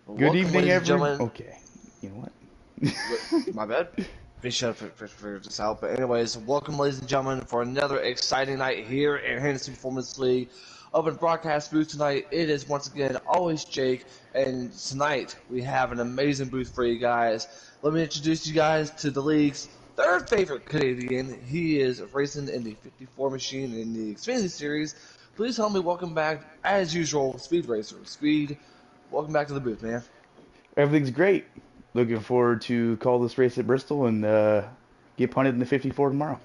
Good Welcome, evening, ladies and every. gentlemen. Okay, you know what? My bad. Be sure to figure this out. But anyways, welcome, ladies and gentlemen, for another exciting night here at Hennessy Performance League. Up in broadcast booth tonight, it is once again always Jake, and tonight we have an amazing booth for you guys. Let me introduce you guys to the league's third favorite Canadian. He is racing in the 54 machine in the Xfinity series. Please help me welcome back, as usual, Speed Racer. Speed, welcome back to the booth, man. Everything's great. Looking forward to call this race at Bristol and get punted in the 54 tomorrow.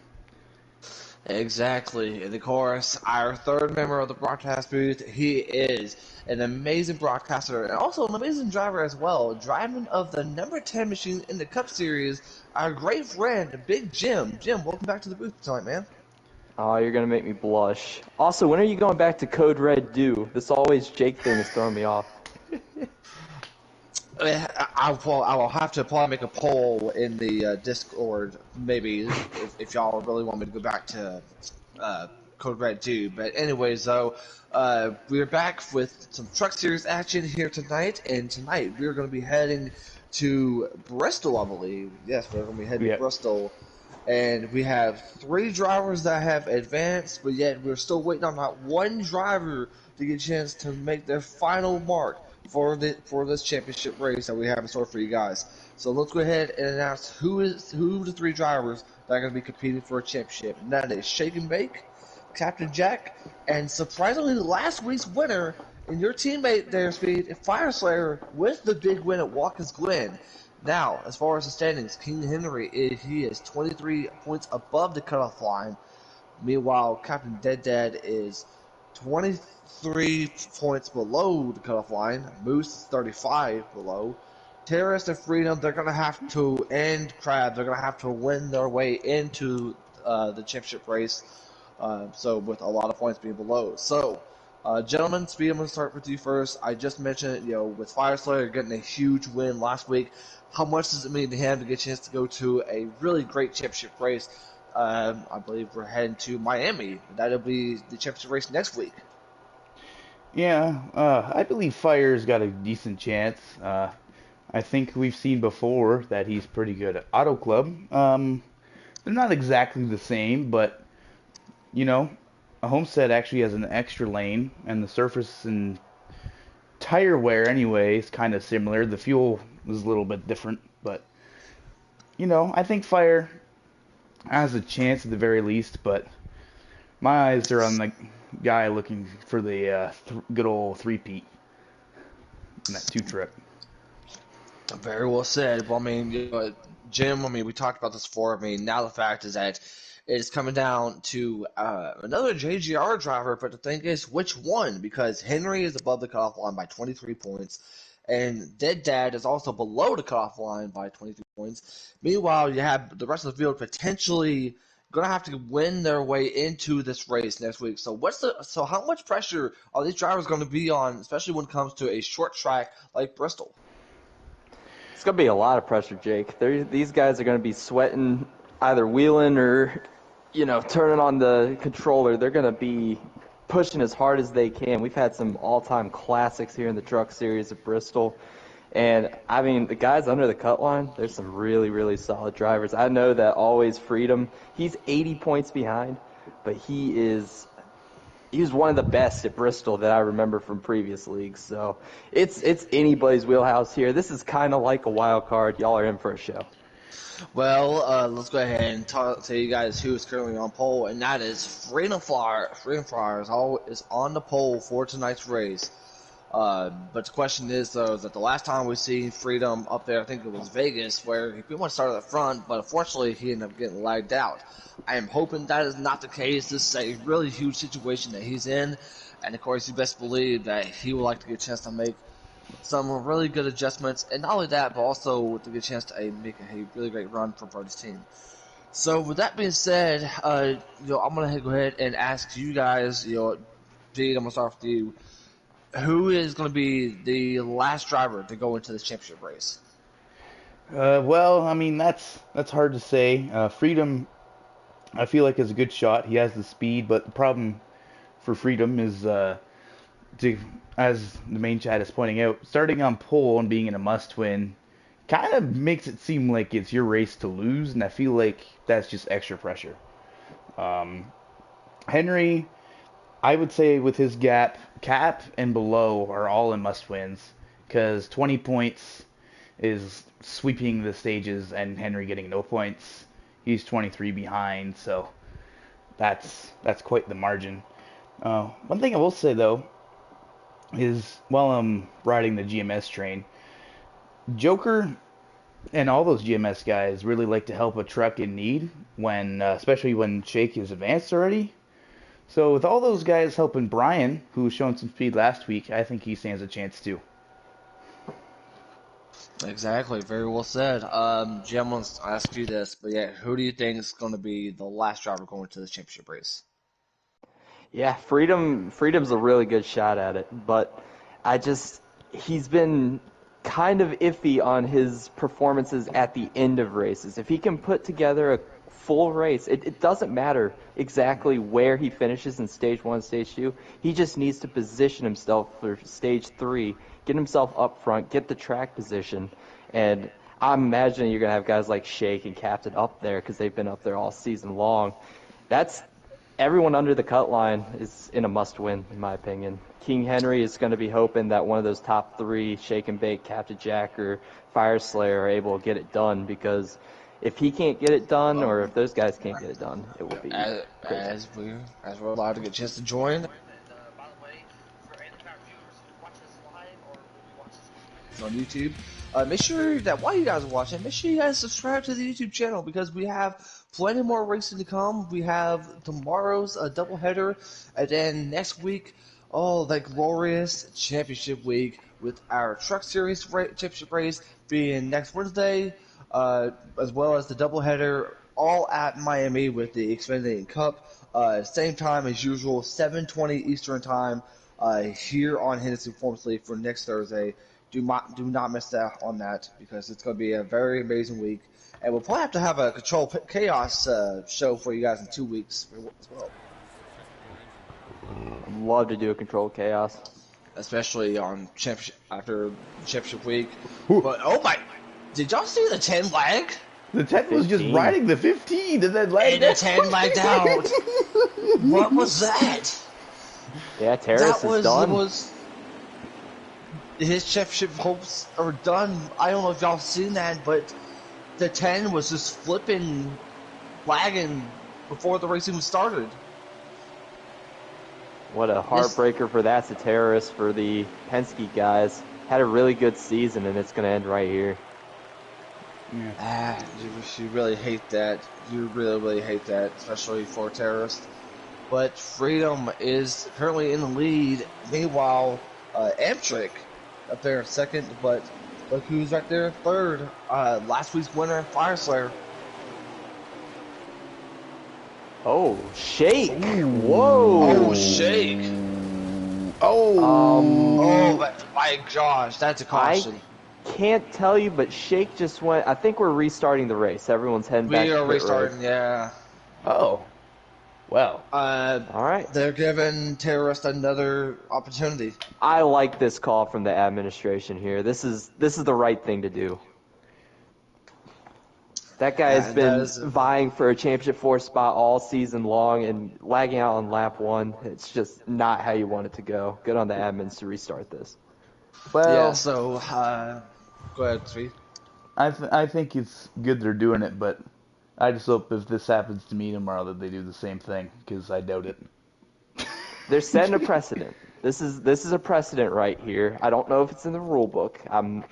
Exactly. And of course, our third member of the broadcast booth, he is an amazing broadcaster and also an amazing driver as well. Driving of the number 10 machine in the Cup Series, our great friend, Big Jim. Jim, welcome back to the booth tonight, man. Oh, you're going to make me blush. Also, when are you going back to Code Red Do? This always Jake thing is throwing me off. I will have to probably make a poll in the Discord, maybe, if y'all really want me to go back to Code Red 2. But anyways, though, we're back with some Truck Series action here tonight, and tonight we're going to be heading to Bristol, I believe. Yes, we're going to be heading to Yep. Bristol. And we have 3 drivers that have advanced, but yet we're still waiting on not one driver to get a chance to make their final mark for this championship race that we have in store for you guys. So let's go ahead and announce who the 3 drivers that are going to be competing for a championship. And that is Shake and Bake, Captain Jack, and surprisingly last week's winner and your teammate there, Speed, Fire Slayer, with the big win at Watkins Glen. Now, as far as the standings, King Henry he is 23 points above the cutoff line. Meanwhile, Captain Dead Dad is 23 points below the cutoff line. Moose is 35 below. Terrorist and Freedom, they're going to have to, and Crab, they're going to have to win their way into the championship race. So with a lot of points being below. So, gentlemen, Speed, I'm going to start with you first. I just mentioned, with Fire Slayer getting a huge win last week. How much does it mean to him to get a chance to go to a really great championship race? I believe we're heading to Miami. That'll be the championship race next week. Yeah, I believe Fire's got a decent chance. I think we've seen before that he's pretty good at Auto Club. They're not exactly the same, but you know, a Homestead actually has an extra lane, and the surface and tire wear anyway is kind of similar. The fuel is a little bit different, but I think Fire has a chance at the very least. But my eyes are on the guy looking for the good old three-peat in that 2-trip. Very well said. Well, I mean, Jim, we talked about this before. I mean, now the fact is that it's coming down to another JGR driver, but the thing is, which one? Because Henry is above the cutoff line by 23 points, and Dead Dad is also below the cutoff line by 23 points. Meanwhile, you have the rest of the field potentially going to have to win their way into this race next week. So how much pressure are these drivers going to be on, especially when it comes to a short track like Bristol? It's going to be a lot of pressure, Jake. These guys are going to be sweating, either wheeling or, turning on the controller. They're going to be pushing as hard as they can. We've had some all-time classics here in the Truck Series at Bristol. And, the guys under the cut line, there's some really, really solid drivers. I know that Always Freedom, he's 80 points behind, but he was one of the best at Bristol that I remember from previous leagues. So it's anybody's wheelhouse here. This is kind of like a wild card. Y'all are in for a show. Well, let's go ahead and tell you guys who is currently on pole, and that is Freedom Flyer. Freedom Flyer is on the pole for tonight's race. But the question is, though, is that the last time we see Freedom up there, I think it was Vegas, where he pretty much started at the front, but unfortunately he ended up getting lagged out. I am hoping that is not the case. This is a really huge situation that he's in, and of course you best believe that he would like to get a chance to make some really good adjustments, and not only that, but also to get a chance to make a really great run for Brody's team. So with that being said, I'm gonna go ahead and ask you guys, Pete, I'm gonna start with you. Who is going to be the last driver to go into this championship race? Well, that's hard to say. Freedom, I feel like is a good shot. He has the speed, but the problem for Freedom is to as the main chat is pointing out, starting on pole and being in a must-win kind of makes it seem like it's your race to lose, and I feel like that's just extra pressure. Um, Henry, I would say with his cap and below are all in must-wins, because 20 points is sweeping the stages, and Henry getting no points. He's 23 behind, so that's quite the margin. One thing I will say though is while I'm riding the GMS train, Joker and all those GMS guys really like to help a truck in need when, especially when Shake is advanced already. So with all those guys helping Brian, who's shown some speed last week, I think he stands a chance too. Exactly. Very well said. Jim wants to ask you this, but yeah, who do you think is going to be the last driver going to the championship race? Yeah, Freedom's a really good shot at it, but he's been kind of iffy on his performances at the end of races. If he can put together a full race, it doesn't matter exactly where he finishes in stage 1, stage 2. He just needs to position himself for stage 3, get himself up front, get the track position, and I'm imagining you're going to have guys like Shake and Captain up there because they've been up there all season long. That's Everyone under the cut line is in a must-win, in my opinion. King Henry is going to be hoping that one of those top 3, Shake and Bake, Captain Jack, or Fire Slayer, are able to get it done, because if he can't get it done, or if those guys can't get it done, it will be crazy. As we're allowed to get a chance to join. On YouTube. Make sure that while you guys are watching, make sure you guys subscribe to the YouTube channel, because we have plenty more racing to come. We have tomorrow's doubleheader, and then next week, that glorious championship week with our Truck Series championship race being next Wednesday, as well as the doubleheader all at Miami with the Xfinity Cup. Same time as usual, 7:20 Eastern time, here on Hennessy Performance League for next Thursday. Do not miss out on that, because it's going to be a very amazing week. And we'll probably have to have a Control Chaos show for you guys in 2 weeks as well. I'd love to do a Controlled Chaos. Especially on after championship week. Ooh. But, oh my, did y'all see the 10 lag? The 10 was just 15. riding the 15 and then lagged And the 10 lagged out. What was that? Yeah, Terrace is done. His championship hopes are done. I don't know if y'all seen that, but the 10 was just flipping, lagging before the race even started. What a heartbreaker for that's a terrorist for the Penske guys. Had a really good season, and it's going to end right here. Yeah. You really hate that. You really, really hate that, especially for terrorists. But Freedom is currently in the lead. Meanwhile, Amtrak up there in second, but look who's right there in third. Last week's winner, Fire Slayer. Oh, Shake! Ooh. Whoa! Oh, Shake! Oh, My gosh, that's a caution. I can't tell you, but Shake just went. I think we're restarting the race. Everyone's heading back. We to are pit restarting, road. yeah. Oh. Well. All right. They're giving terrorists another opportunity. I like this call from the administration here. This is the right thing to do. That guy has been vying for a championship 4 spot all season long and lagging out on lap 1. It's just not how you want it to go. Good on the admins to restart this. Well. Yeah, so, go ahead, Sweet. I think it's good they're doing it, but I just hope if this happens to me tomorrow that they do the same thing, because I doubt it. They're setting a precedent. This is a precedent right here. I don't know if it's in the rule book. I'm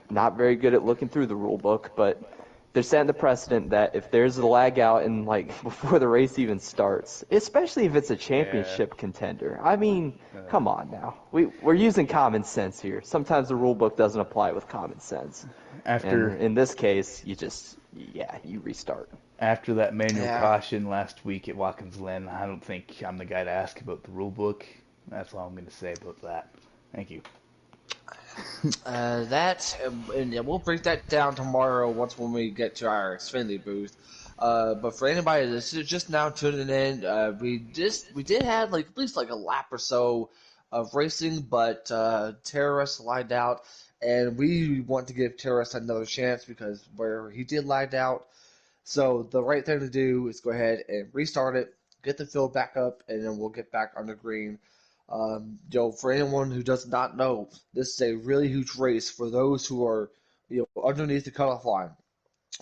not very good at looking through the rule book, but they're setting the precedent that if there's a lag out in before the race even starts, especially if it's a championship contender. I mean, come on now. We're using common sense here. Sometimes the rule book doesn't apply with common sense. And in this case, you restart. After that manual caution last week at Watkins Glen, I don't think I'm the guy to ask about the rule book. That's all I'm going to say about that. Thank you. And we'll break that down tomorrow when we get to our Xfinity booth. But for anybody that's just now tuning in, we did have at least a lap or so of racing, but Terrace lied out, and we want to give Terrace another chance because where he did lie out. So the right thing to do is go ahead and restart it, get the field back up, and then we'll get back on the green. For anyone who does not know, this is a really huge race for those who are, underneath the cutoff line.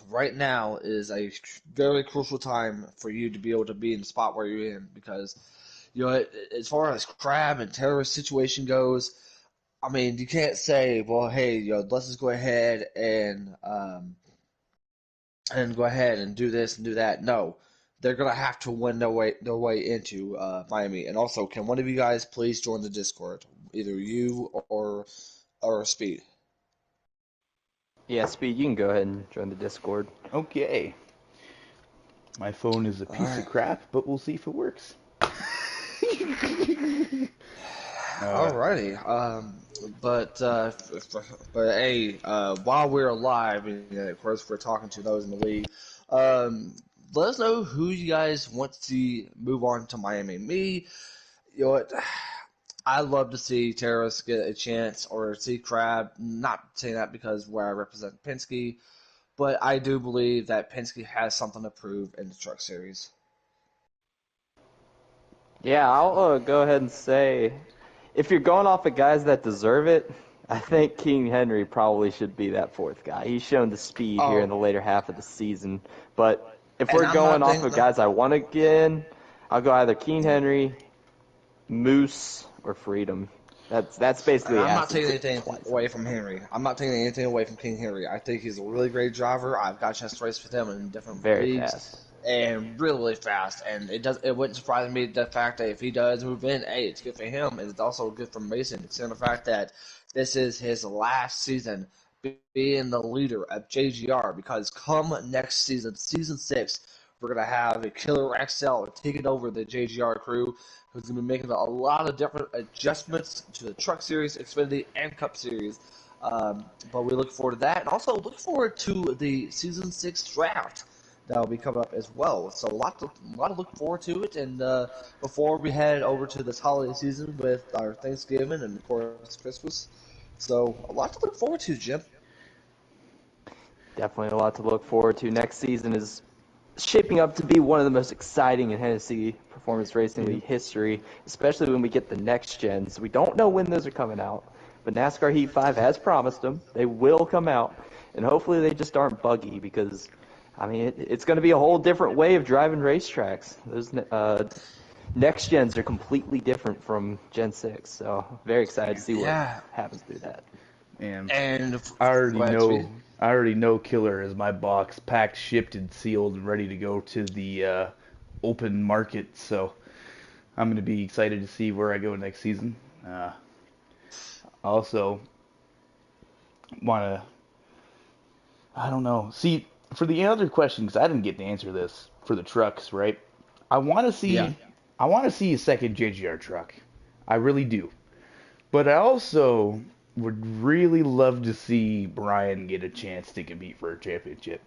Right now is a very crucial time for you to be able to be in the spot where you're in because, as far as crab and terrorist situation goes, I mean, you can't say, well, hey, let's just go ahead and go ahead and do this and do that. No, they're gonna have to win their way into Miami. And also, can one of you guys please join the Discord? Either you or Speed. Yeah, Speed, you can go ahead and join the Discord. Okay. My phone is a All piece right. of crap, but we'll see if it works. Alrighty. But hey, while we're alive, and of course we're talking to those in the league, let us know who you guys want to see move on to Miami. Me, you know what? I love to see Terrace get a chance or see Crab. Not saying that because where I represent Penske, but I do believe that Penske has something to prove in the Truck Series. Yeah, I'll go ahead and say, if you're going off of guys that deserve it, I think King Henry probably should be that fourth guy. He's shown the speed here in the later half of the season. But if And we're I'm going not off thinking of guys I want to get in, I'll go either King Henry, Moose, or Freedom. That's And basically I'm not asking taking for anything twice. away from Henry. I'm not taking anything away from King Henry. I think he's a really great driver. I've got a chance to race with him in different Very leagues, fast. and really, really fast. And it wouldn't surprise me the fact that if he does move in, hey, it's good for him, and it's also good for Mason. Considering the fact that this is his last season being the leader of JGR, because come next season, season 6, we're gonna have a killer XL taking over the JGR crew, who's going to be making a lot of different adjustments to the Truck Series, Xfinity, and Cup Series. But we look forward to that, and also look forward to the Season 6 draft that will be coming up as well. So a lot to look forward to it. And before we head over to this holiday season with our Thanksgiving and of course Christmas, so a lot to look forward to, Jim. Definitely a lot to look forward to. Next season is shaping up to be one of the most exciting in Hennessy Performance Racing League history, especially when we get the next gens. We don't know when those are coming out, but NASCAR Heat 5 has promised them. They will come out, and hopefully they just aren't buggy because, I mean, it's going to be a whole different way of driving racetracks. Those next gens are completely different from Gen 6, so very excited to see what Yeah, happens through that. And and I already go ahead, know Speed. I already know Killer is my box packed, shipped, and sealed and ready to go to the open market. So I'm going to be excited to see where I go next season. Also, want to I don't know. See, for the other question, because I didn't get to answer this for the trucks, right? I want to Yeah. see I want to see a second JGR truck. I really do. But I also would really love to see Brian get a chance to compete for a championship.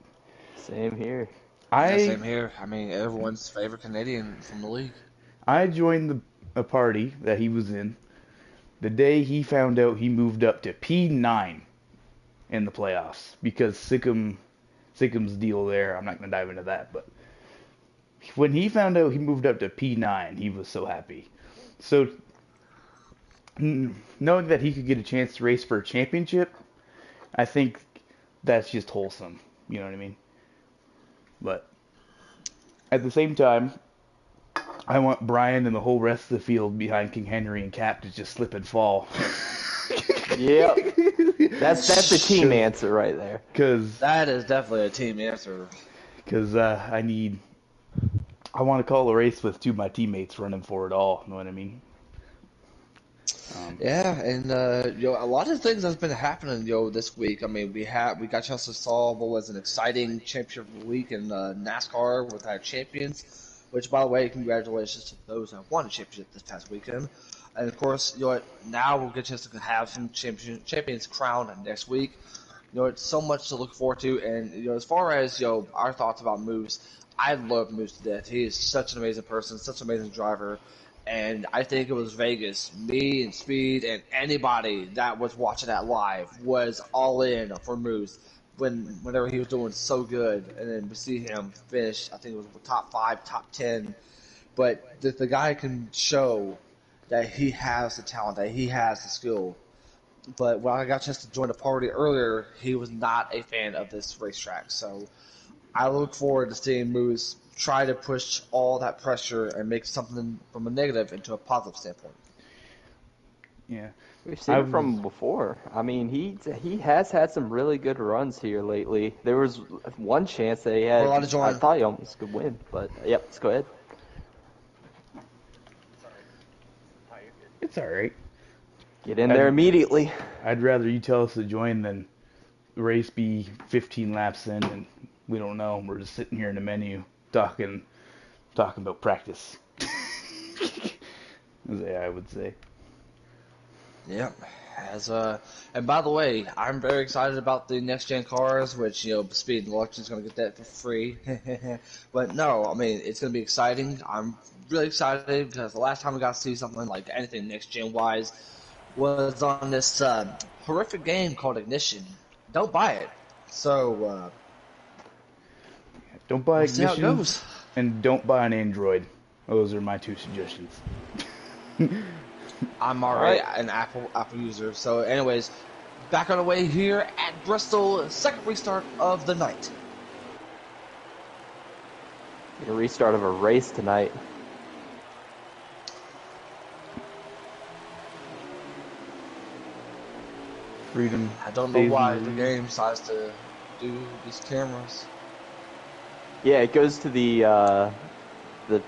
Same here. Yeah, I same here. I mean, everyone's favorite Canadian from the league. I joined a party that he was in the day he found out he moved up to P9 in the playoffs because Sickham's deal there. I'm not gonna dive into that, but when he found out he moved up to P9, he was so happy. So knowing that he could get a chance to race for a championship, I think that's just wholesome. You know what I mean? But at the same time, I want Brian and the whole rest of the field behind King Henry and Cap to just slip and fall. Yep. That's a team answer right there. Cause, That is definitely a team answer. cause I want to call a race with two of my teammates running for it all. You know what I mean? Yeah, and a lot of things that's been happening, this week. I mean, we got a chance to saw what was an exciting championship week in NASCAR with our champions. Which, by the way, congratulations to those that won the championship this past weekend. And of course, now we'll get a chance to have some champions crowned next week. It's so much to look forward to. And as far as our thoughts about Moose, I love Moose to death. He is such an amazing person, such an amazing driver. And I think it was Vegas. Me and Speed and anybody that was watching that live was all in for Moose whenever he was doing so good. And then we see him finish, I think it was top 5, top 10. But the guy can show that he has the talent, that he has the skill. But when I got a chance to join the party earlier, he was not a fan of this racetrack. So I look forward to seeing Moose try to push all that pressure and make something from a negative into a positive standpoint. Yeah. We've seen it from before. I mean, he has had some really good runs here lately. There was one chance that he had. I thought he almost could win, but yep, let's go ahead. It's all right. Get in there immediately. I'd rather you tell us to join than the race be 15 laps in and we don't know. We're just sitting here in the menu talking about practice. Yeah, I would say. Yep. And by the way, I'm very excited about the next gen cars, which Speed and Electric is going to get that for free. But no, I mean it's going to be exciting. I'm really excited because the last time we got to see something like anything next gen wise was on this horrific game called Ignition. Don't buy it. So don't buy Ignition, see how it goes. And don't buy an Android. Those are my 2 suggestions. I'm already an Apple user. So anyways, back on the way here at Bristol, second restart of the night. A restart of a race tonight. Freedom. I don't know why the game decides to do these cameras. Yeah, it goes to the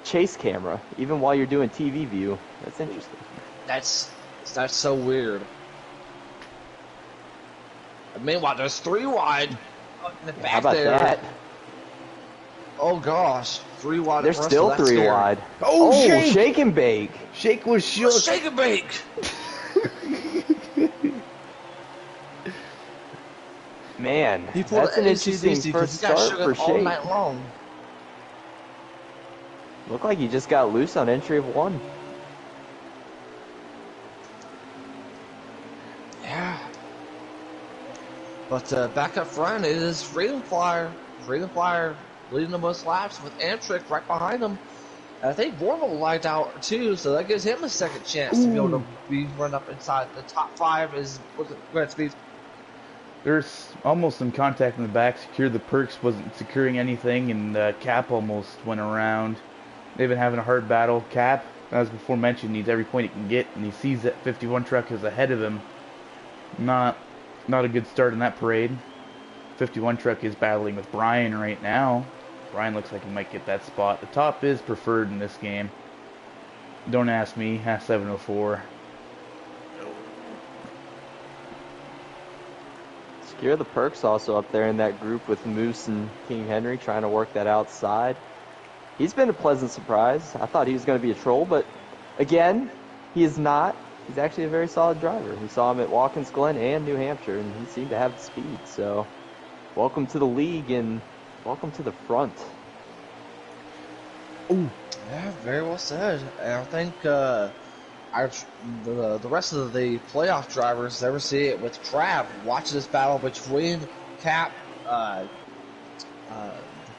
chase camera, even while you're doing TV view. That's interesting. That's so weird. And meanwhile, there's 3 wide in the back How about there. that? Oh gosh, 3 wide. There's still 3 scary. wide. Oh, shake and bake. Shake was shook. Shake and bake. Man, He pulled that's an interesting first start for all Shake. night long. Looked like he just got loose on entry of 1. Yeah. But back up front it is Freedom Flyer. Freedom Flyer leading the most laps with Amtrak right behind him. And I think Vormal lagged out too, so that gives him a second chance to be able to be run up inside the top 5. Go ahead, Speed. There's almost some contact in the back. Secure the Perks wasn't securing anything, and Cap almost went around. They've been having a hard battle. Cap, as before mentioned, needs every point he can get, and he sees that 51 truck is ahead of him. Not a good start in that parade. 51 truck is battling with Brian right now. Brian looks like he might get that spot. The top is preferred in this game. Don't ask me. Ask 704. Secure the Perks also up there in that group with Moose and King Henry trying to work that outside. He's been a pleasant surprise. I thought he was going to be a troll, but again, he is not. He's actually a very solid driver. We saw him at Watkins Glen and New Hampshire, and he seemed to have the speed. So, welcome to the league and welcome to the front. Ooh. Yeah, very well said. And I think the rest of the playoff drivers never see it with Crab watching this battle between Cap,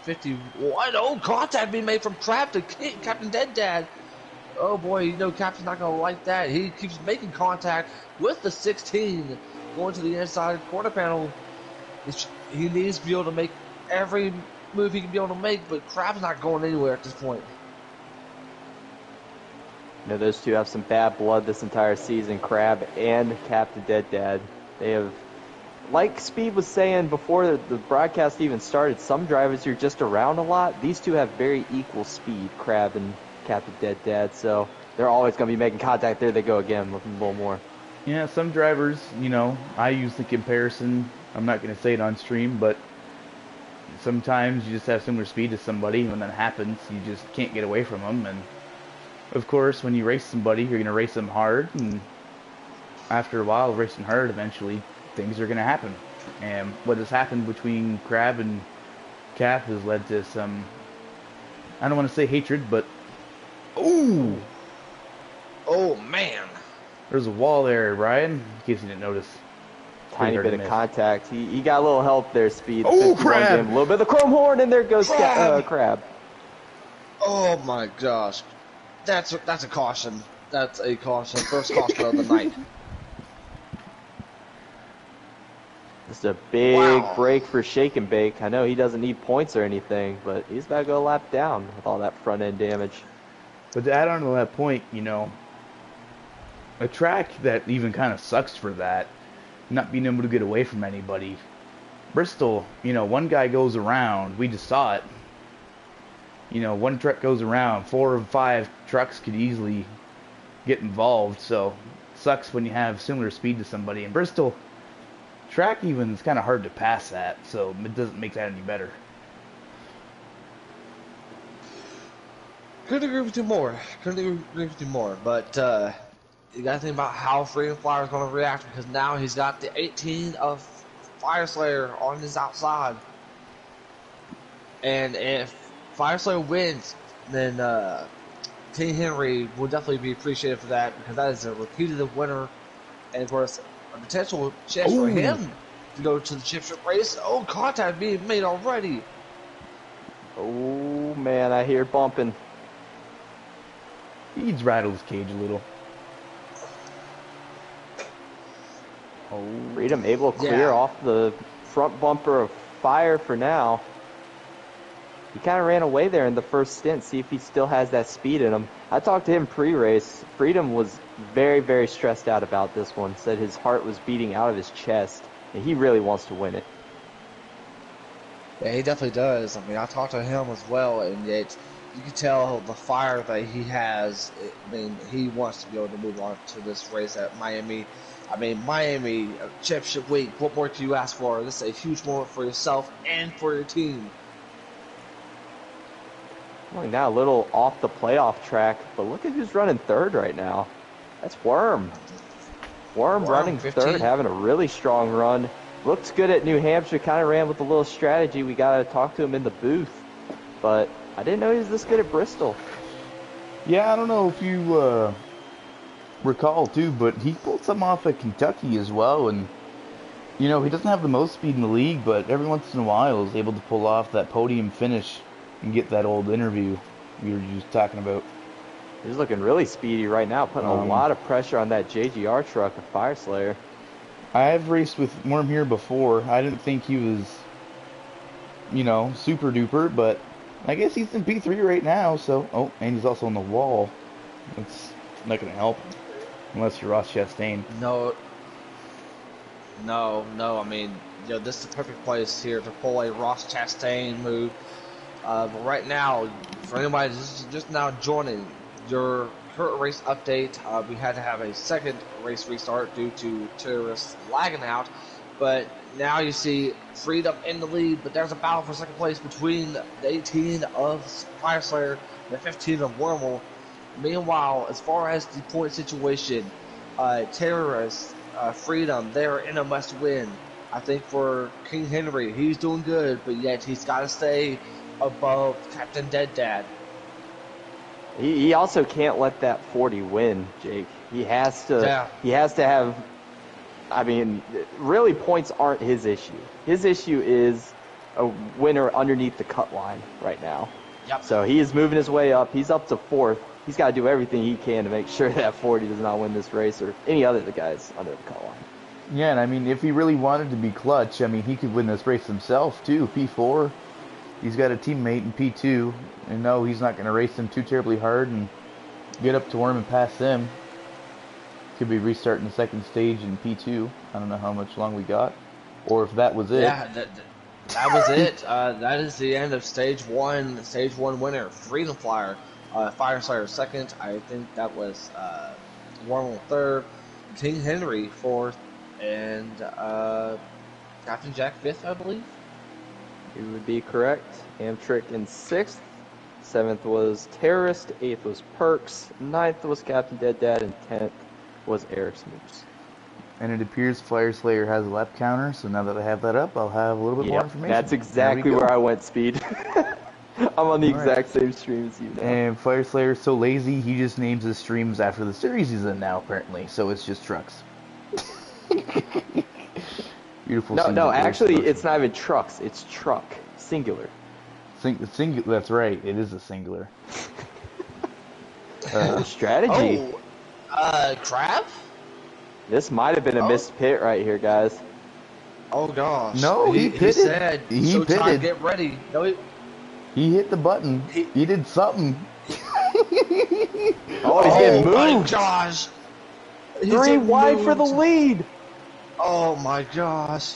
51. Oh, contact being made from Crab to Captain Dead Dad. Oh boy, Captain's not going to like that. He keeps making contact with the 16 going to the inside quarter panel. He needs to be able to make every move he can be able to make, but Crab's not going anywhere at this point. Those two have some bad blood this entire season, Crab and Captain Dead Dad. They have, like Speed was saying before the broadcast even started, some drivers are just around a lot. These two have very equal speed, Crab and Captain Dead Dad, so they're always going to be making contact. There they go again, looking a little more. Yeah, some drivers, I use the comparison. I'm not going to say it on stream, but sometimes you just have similar speed to somebody. When that happens, you just can't get away from them. And of course, when you race somebody, you're going to race them hard. And after a while, racing hard, eventually, things are going to happen. And what has happened between Crab and Cap has led to some, I don't want to say hatred, but ooh, There's a wall there, Ryan, in case you didn't notice. Tiny Pretty hard bit to of miss. contact. He got a little help there, Speed. Oh, 51 crab! game, a little bit of the chrome horn, and there goes Crab. Oh my gosh, that's a caution. That's a caution. First caution of the night. Just a big Wow. break for Shake and Bake. I know he doesn't need points or anything, but he's about to go a lap down with all that front end damage. But to add on to that point, you know, a track that even kind of sucks for that, not being able to get away from anybody. Bristol, you know, one guy goes around, we just saw it. You know, one truck goes around, 4 or 5 trucks could easily get involved, so it sucks when you have similar speed to somebody. And Bristol, track even is kind of hard to pass that, so it doesn't make that any better. Couldn't agree with you more. But you got to think about how Freedom Flyer is going to react, because now he's got the 18 of Fire Slayer on his outside. And if Fire Slayer wins, then King Henry will definitely be appreciated for that, because that is a repeated winner. And of course, a potential chance for him to go to the championship race. Oh, contact being made already. Oh, man, I hear bumping. He's rattled his cage a little. Oh, Freedom able to clear off the front bumper of Fire for now. He kind of ran away there in the first stint, see if he still has that speed in him. I talked to him pre-race. Freedom was very, very stressed out about this one. Said his heart was beating out of his chest, and he really wants to win it. Yeah, he definitely does. I mean, I talked to him as well, and yet you can tell the fire that he has. I mean, he wants to be able to move on to this race at Miami. I mean, Miami Championship Week, what more can you ask for? This is a huge moment for yourself and for your team. Well, now a little off the playoff track, but look at who's running third right now. That's Worm. Worm running 15. third, having a really strong run. Looks good at New Hampshire, kind of ran with a little strategy. We got to talk to him in the booth. But I didn't know he was this good at Bristol. Yeah, I don't know if you recall too, but he pulled some off at Kentucky as well. And, you know, he doesn't have the most speed in the league, but every once in a while is able to pull off that podium finish and get that old interview we were just talking about. He's looking really speedy right now, putting a lot of pressure on that JGR truck of Fire Slayer. I've raced with Worm here before. I didn't think he was, you know, super duper, but I guess he's in P3 right now, so... Oh, and he's also on the wall. That's not going to help, unless you're Ross Chastain. No. I mean, you know, this is the perfect place here to pull a Ross Chastain move. But right now, for anybody just now joining, your current race update, we had to have a second race restart due to terrorists lagging out. But now you see Freedom in the lead, but there's a battle for second place between the 18 of Fire Slayer and the 15 of Wormel. Meanwhile, as far as the point situation, terrorists, Freedom, they're in a must-win. I think for King Henry, he's doing good, but yet he's got to stay above Captain Dead Dad. He also can't let that 40 win, Jake. He has to. Yeah. He has to have. I mean, really, points aren't his issue. His issue is a winner underneath the cut line right now. Yep. So he is moving his way up. He's up to fourth. He's got to do everything he can to make sure that 40 does not win this race or any other of the guys under the cut line. Yeah, and I mean, if he really wanted to be clutch, I mean, he could win this race himself, too. P4. He's got a teammate in P2, and no, he's not going to race him too terribly hard and get up to Worm and pass him. Could be restarting the second stage in P2. I don't know how much long we got, or if that was it. Yeah, that was it. That is the end of stage one. Stage one winner, Freedom Flyer. Fire Slayer second. I think that was Wormel third. King Henry fourth, and Captain Jack fifth, I believe. You would be correct. Amtrick in sixth. Seventh was Terrorist. Eighth was Perks. Ninth was Captain Dead Dad. And 10th was Eric Smoops. And it appears Fire Slayer has a lap counter, so now that I have that up, I'll have a little bit more information. That's exactly where I went, Speed. I'm on the exact same stream as you now. And Fire Slayer's so lazy, he just names his streams after the series he's in now, apparently. So it's just trucks. Beautiful. No, actually, it's not even trucks. It's truck, singular. Singular. That's right. It is a singular. Strategy. Crab? This might have been a missed pit right here, guys. Oh gosh. No, he pitted. He said, He "Showtime, pitted. get ready." No, He hit the button. He did something. Oh, he's getting my moved. gosh. He's 3 getting wide for the moved. lead. Oh my gosh.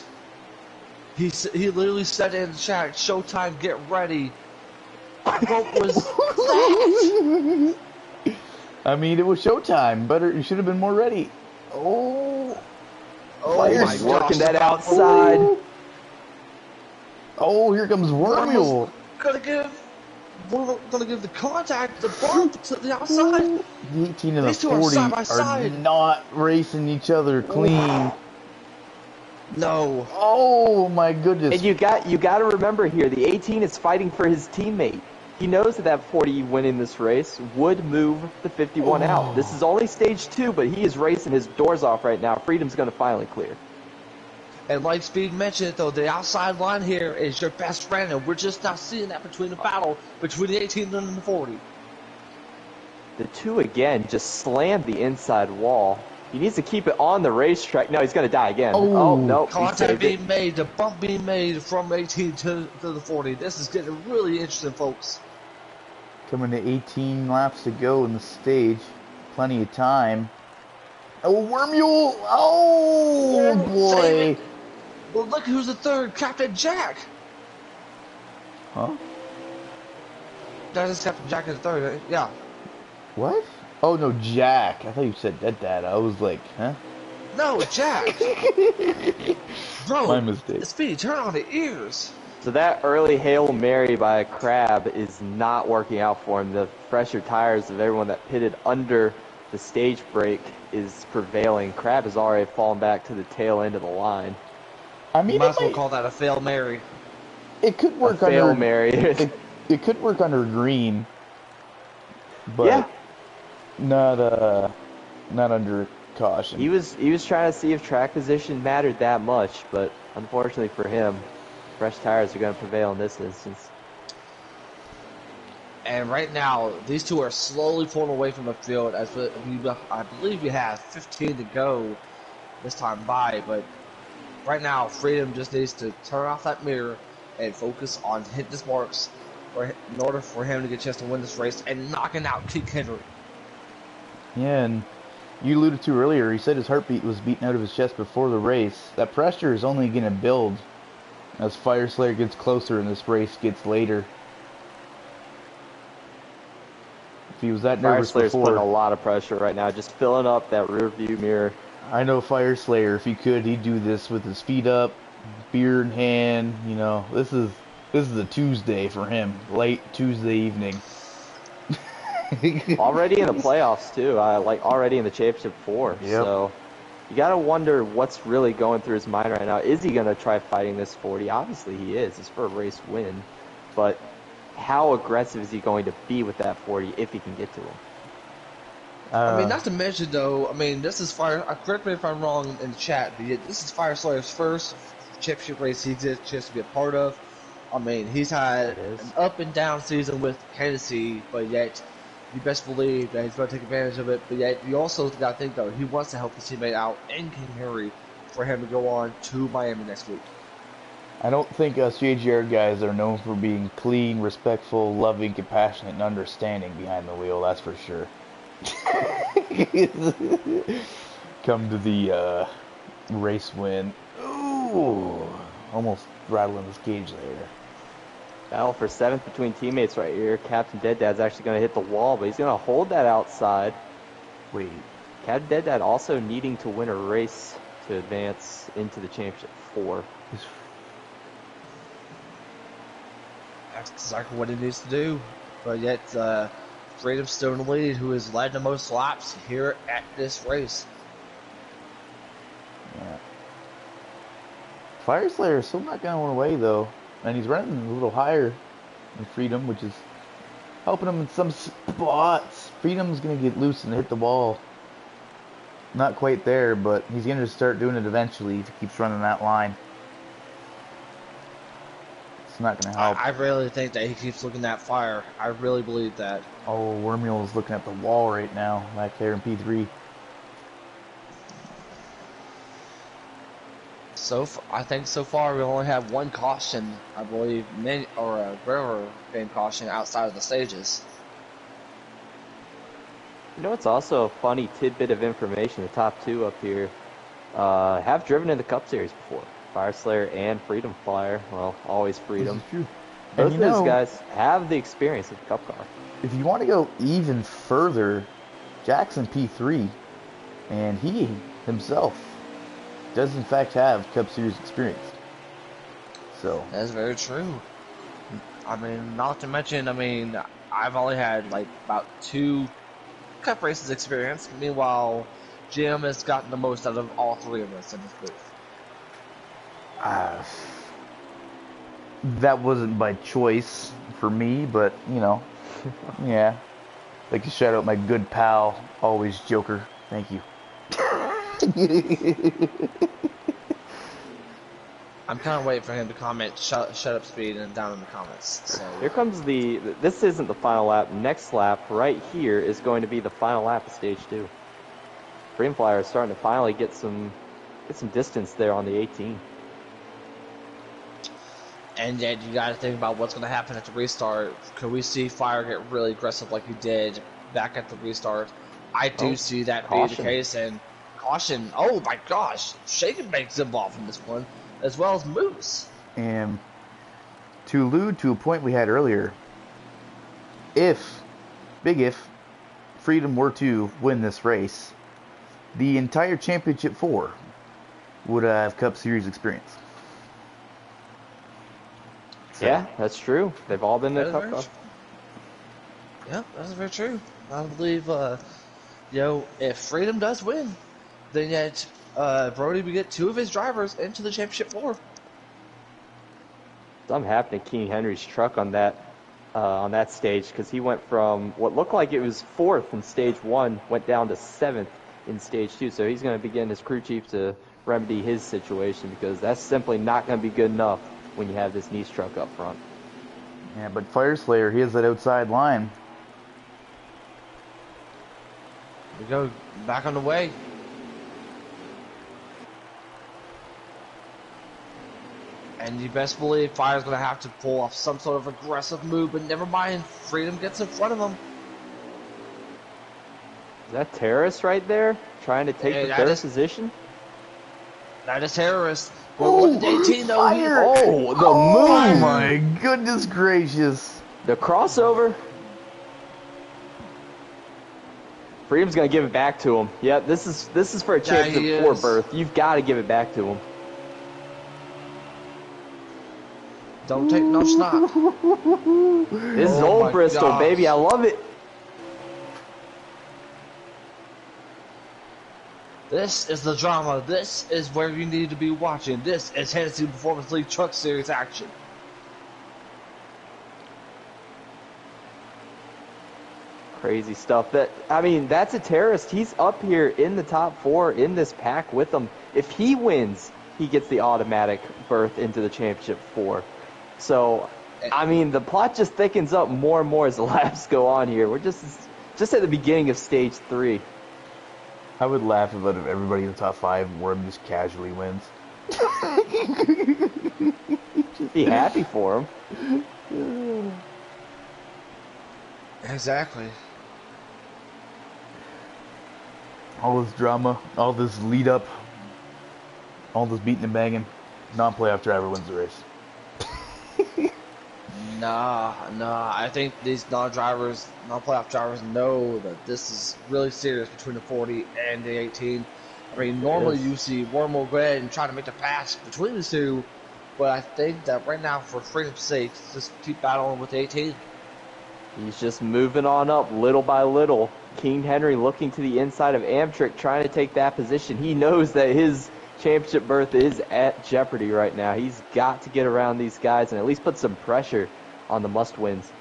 He literally said in the chat, "Showtime, get ready." What was that? I mean, it was showtime. Better. You should have been more ready. Oh. Oh my He's working gosh. that outside. Oh, here comes Wormule. We're gonna give the contact, the bump to the outside. The 18 and the These two are 40 side by are side. not racing each other clean. No. Oh my goodness. And you got to remember here, the 18 is fighting for his teammate. He knows that 40 winning this race would move the 51 out. This is only stage 2, but he is racing his doors off right now. Freedom's going to finally clear. And like Speed mentioned, though, the outside line here is your best friend, and we're just not seeing that between the battle between the 18 and the 40. The 2 again just slammed the inside wall. He needs to keep it on the racetrack. No, he's going to die again. Oh no. Contact being made, the bump being made from 18 to the 40. This is getting really interesting, folks. Coming to 18 laps to go in the stage. Plenty of time. Oh, Wormule! Oh, boy! Well, look who's the third, Captain Jack. Huh? That is Captain Jack is the third. Yeah. What? Oh, no, Jack. I thought you said Dad. I was like, huh? No, Jack. Bro, My mistake. Speed, turn on the ears. So that early Hail Mary by a Crab is not working out for him. The fresher tires of everyone that pitted under the stage break is prevailing. Crab has already fallen back to the tail end of the line. I mean, You might as well call that a fail Mary. It could work A Hail under Mary. it could work under green, but Yeah. not under caution. He was trying to see if track position mattered that much, but unfortunately for him, fresh tires are going to prevail in this instance. And right now, these two are slowly pulling away from the field. I believe we have 15 to go this time by, but right now, Freedom just needs to turn off that mirror and focus on hitting his marks in order for him to get a chance to win this race and knocking out Keith Henry. Yeah, and you alluded to earlier, he said his heartbeat was beating out of his chest before the race. That pressure is only going to build as Fire Slayer gets closer and this race gets later. If he was that Fire nervous Slayer's putting a before, lot of pressure right now, just filling up that rear view mirror. I know Fire Slayer, if he could, he'd do this with his feet up, beer in hand. You know, this is a Tuesday for him, late Tuesday evening. Already in the playoffs too, already in the championship 4. Yep. So you gotta wonder what's really going through his mind right now. Is he gonna try fighting this 40? Obviously he is. It's for a race win, but how aggressive is he going to be with that 40 if he can get to him? I mean, not to mention though, I mean, this is correct me if I'm wrong in the chat, but this is Fire Slayer's first championship race he did a chance to be a part of. I mean, he's had an up and down season with Hennessy, but yet you best believe that he's going to take advantage of it. But yet you also got to think though, he wants to help his teammate out and King Henry for him to go on to Miami next week. I don't think us JGR guys are known for being clean, respectful, loving, compassionate, and understanding behind the wheel, that's for sure. Come to the race win. Ooh, almost rattling his cage there. Battle for 7th between teammates right here. Captain Dead actually going to hit the wall, but he's going to hold that outside. Wait. Captain Dead also needing to win a race to advance into the championship 4. That's exactly what he needs to do. But yet, Freedom's still in the lead, who has led the most laps here at this race. Yeah. Fire Slayer is still not going away though, and he's running a little higher and Freedom, which is helping him in some spots. Freedom's going to get loose and hit the wall. Not quite there, but he's going to start doing it eventually if he keeps running that line. It's not going to help. I really think that he keeps looking at fire. I really believe that. Oh, Wormule is looking at the wall right now, back there in P3. I think so far we only have one caution, I believe, or a railroad game caution outside of the stages. You know, it's also a funny tidbit of information. The top two up here have driven in the Cup Series before. Fire Slayer and Freedom Flyer. Well, always Freedom. This is true. Both of those guys have the experience of the Cup car. If you want to go even further, Jackson P3, and he himself does in fact have Cup Series experience. So that's very true. I mean, not to mention, I mean, I've only had like about 2 Cup races experience. Meanwhile, Jim has gotten the most out of all 3 of us in this booth. That wasn't by choice for me, but you know, yeah. I'd like to shout out my good pal, AlwaysJokerr. Thank you. I'm kind of waiting for him to comment shut up speed and down in the comments. So here comes this isn't the final lap. Next lap right here is going to be the final lap of stage 2. Freedom Flyer is starting to finally get some distance there on the 18. And yet you got to think about what's going to happen at the restart. Could we see Fire get really aggressive like he did back at the restart? I do see that being the case. And caution, oh my gosh, Shaken makes involved in this one, as well as Moose. And to allude to a point we had earlier, big if, Freedom were to win this race, the entire Championship 4 would have Cup Series experience. So. Yeah, that's true. They've all been in the Cup car. Yeah, that's very true. I believe, if Freedom does win, then yet Brody would get 2 of his drivers into the Championship 4. Something happened to King Henry's truck on that stage, because he went from what looked like it was 4th in stage 1, went down to 7th in stage 2. So he's going to be getting his crew chief to remedy his situation, because that's simply not going to be good enough when you have this niche truck up front. Yeah, but Fire Slayer, he has that outside line. We go back on the way. And you best believe Fire's going to have to pull off some sort of aggressive move, but never mind, Freedom gets in front of him. Is that Terrace right there? Trying to take the third position? That is Terrace. But 18 though. Oh, the move! Oh my goodness gracious. The crossover. Freedom's going to give it back to him. Yeah, this is for a Championship 4 berth. You've got to give it back to him. Don't take no snot. This is old Bristol, baby. I love it. This is the drama. This is where you need to be watching. This is Hennessy Performance League Truck Series action. Crazy stuff. That's a terrorist. He's up here in the top 4 in this pack with them. If he wins, he gets the automatic berth into the Championship 4. So, the plot just thickens up more and more as the laps go on here. We're just at the beginning of stage 3. I would laugh if out of everybody in the top 5, Worm just casually wins. Just be happy for him. Exactly. All this drama, all this lead up, all this beating and banging, non-playoff driver wins the race. Nah. I think these non-playoff drivers know that this is really serious between the 40 and the 18. I mean, normally you see Wormhole go ahead and try to make the pass between the 2, but I think that right now, for freedom's sake, just keep battling with the 18. He's just moving on up little by little. King Henry looking to the inside of Amtrick, trying to take that position. He knows that his championship berth is at jeopardy right now. He's got to get around these guys and at least put some pressure on the must-wins.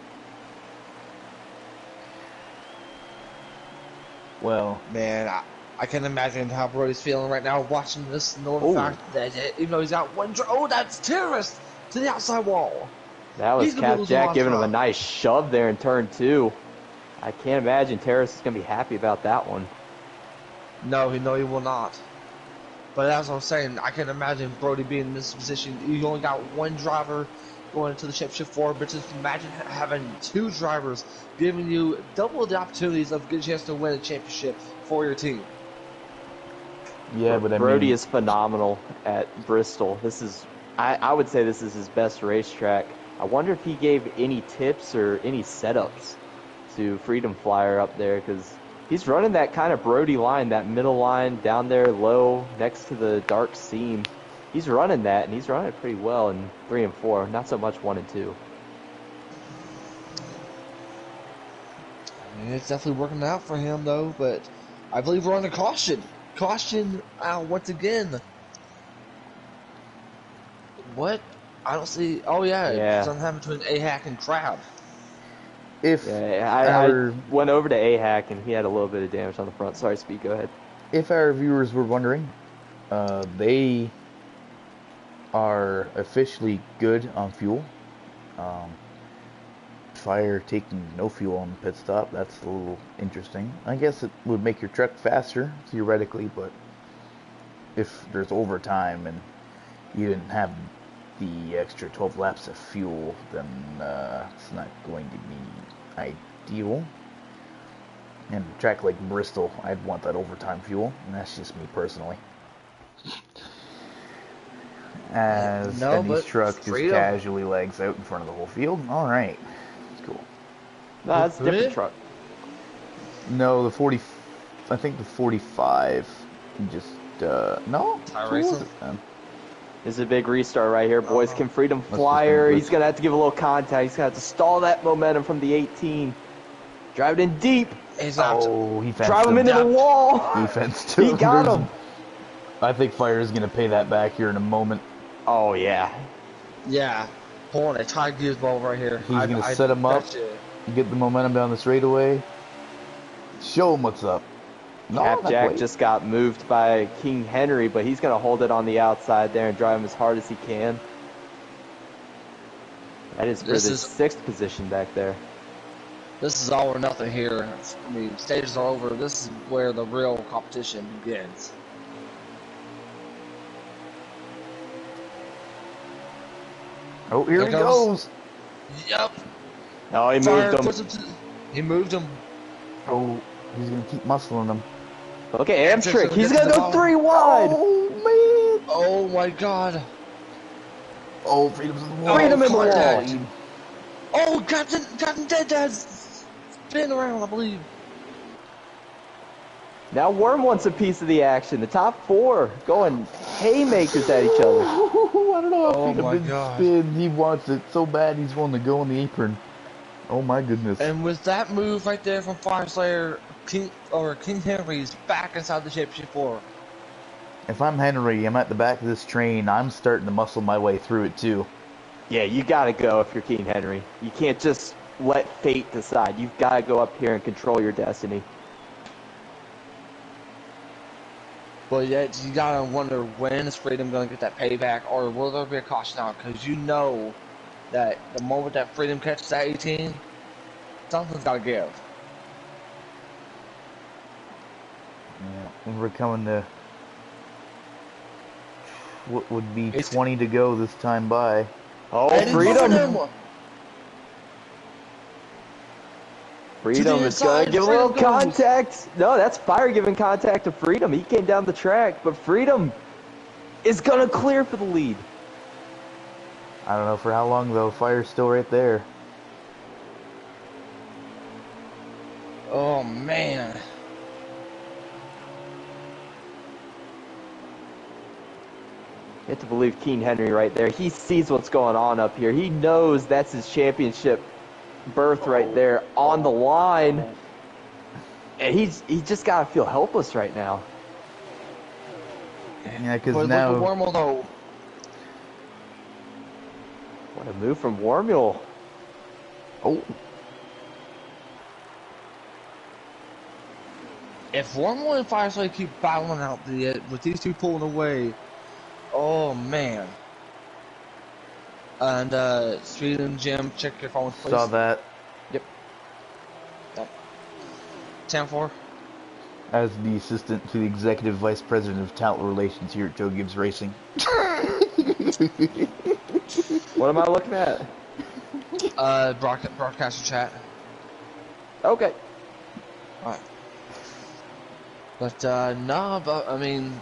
Well, Man, I can imagine how Brody's feeling right now watching this, knowing the fact that even though he's got one oh, that's terrorist to the outside wall. That was He's gonna be Cap losing a Jack lot of giving him a time. nice shove there in turn 2. I can't imagine Terrace is going to be happy about that one. No, he will not. But as I was saying, I can imagine Brody being in this position. You only got one driver going into the championship 4, but just imagine having 2 drivers giving you double the opportunities of getting a chance to win a championship for your team. yeah, but I Brody mean, is phenomenal at Bristol. This is, I would say this is his best racetrack. I wonder if he gave any tips or any setups to Freedom Flyer up there, because he's running that kind of Brody line, that middle line down there low next to the dark seam. He's running that, and he's running it pretty well in 3 and 4, not so much 1 and 2. I mean, it's definitely working out for him, though, but I believe we're on a caution. Caution once again. What? I don't see. Oh, yeah. Yeah. Something happened between AHAC and Crab. if Yeah, I our went over to AHAC, and he had a little bit of damage on the front. Sorry, Speed, go ahead. if our viewers were wondering, they are officially good on fuel. Fire taking no fuel on the pit stop, that's a little interesting. I guess it would make your truck faster, theoretically, but if there's overtime and you didn't have the extra 12 laps of fuel, then it's not going to be ideal. And a track like Bristol, I'd want that overtime fuel, and that's just me personally. As No, Denny's but truck just freedom. casually legs out in front of the whole field. All right, cool. No, that's a different Really? truck. No, the 40, I think the 45. Just no. Tire Who was racer? it then? This is a big restart right here, boys. Can Freedom just Flyer, been he's going to have to give a little contact. He's going to have to stall that momentum from the 18. Drive it in deep. He's out. Oh, he fenced Drive him into the wall. He fenced him. He got him. I think Fire is going to pay that back here in a moment. Oh, yeah. Yeah. Hold on, a tie gears ball right here. He's going to set him up, get the momentum down the straightaway, show him what's up. No, Cap not Jack quite. just got moved by King Henry, but he's going to hold it on the outside there and drive him as hard as he can. That is for This the is- 6th position back there. This is all or nothing here. I mean, stages are over. This is where the real competition begins. Oh, here Here he comes- goes. Yep. Oh, he Fire moved him. puts him to, he moved him. Oh, he's going to keep muscling him. Look at Amtrick. Amtrick's He's gonna going get to to go the 3 wide. Oh, man. Oh my god. Oh, Freedom's in the wall. Freedom in the wall. contact. Oh, Captain Dead Dad's spin around, I believe. Now Worm wants a piece of the action. The top 4 going haymakers at each other. I don't know how Oh Freedom my didn't God. spin. He wants it so bad he's willing to go on the apron. Oh my goodness. And with that move right there from Fire Slayer, King Henry's back inside the championship 4. If I'm Henry, I'm at the back of this train. I'm starting to muscle my way through it too. Yeah, you got to go if you're King Henry. You can't just let fate decide. You've got to go up here and control your destiny. But yet, you gotta wonder when is Freedom gonna get that payback, or will there be a caution out? Because you know that the moment that Freedom catches that 18, something's gotta give. Yeah, and we're coming to what would be It's- 20 to go this time by. Oh, And it's Freedom! Freedom! Freedom the is going to inside, give a little Freedom goes. contact. No, that's Fire giving contact to Freedom. He came down the track, but Freedom is going to clear for the lead. I don't know for how long though. Fire's still right there. Oh man. You have to believe King Henry right there. He sees what's going on up here. He knows that's his championship berth right there on the line. And he's just got to feel helpless right now. Yeah, because But now look at Wormel though. What a move from Warmule. Oh, If Wormwood and Firefly keep battling out with these two pulling away, oh man. And Street and Jim, check your phone, please. saw that. Yep. 10-4. As the assistant to the executive vice president of talent relations here at Joe Gibbs Racing. What am I looking at? Broadcaster chat. Okay. Alright. But, no, but, I mean,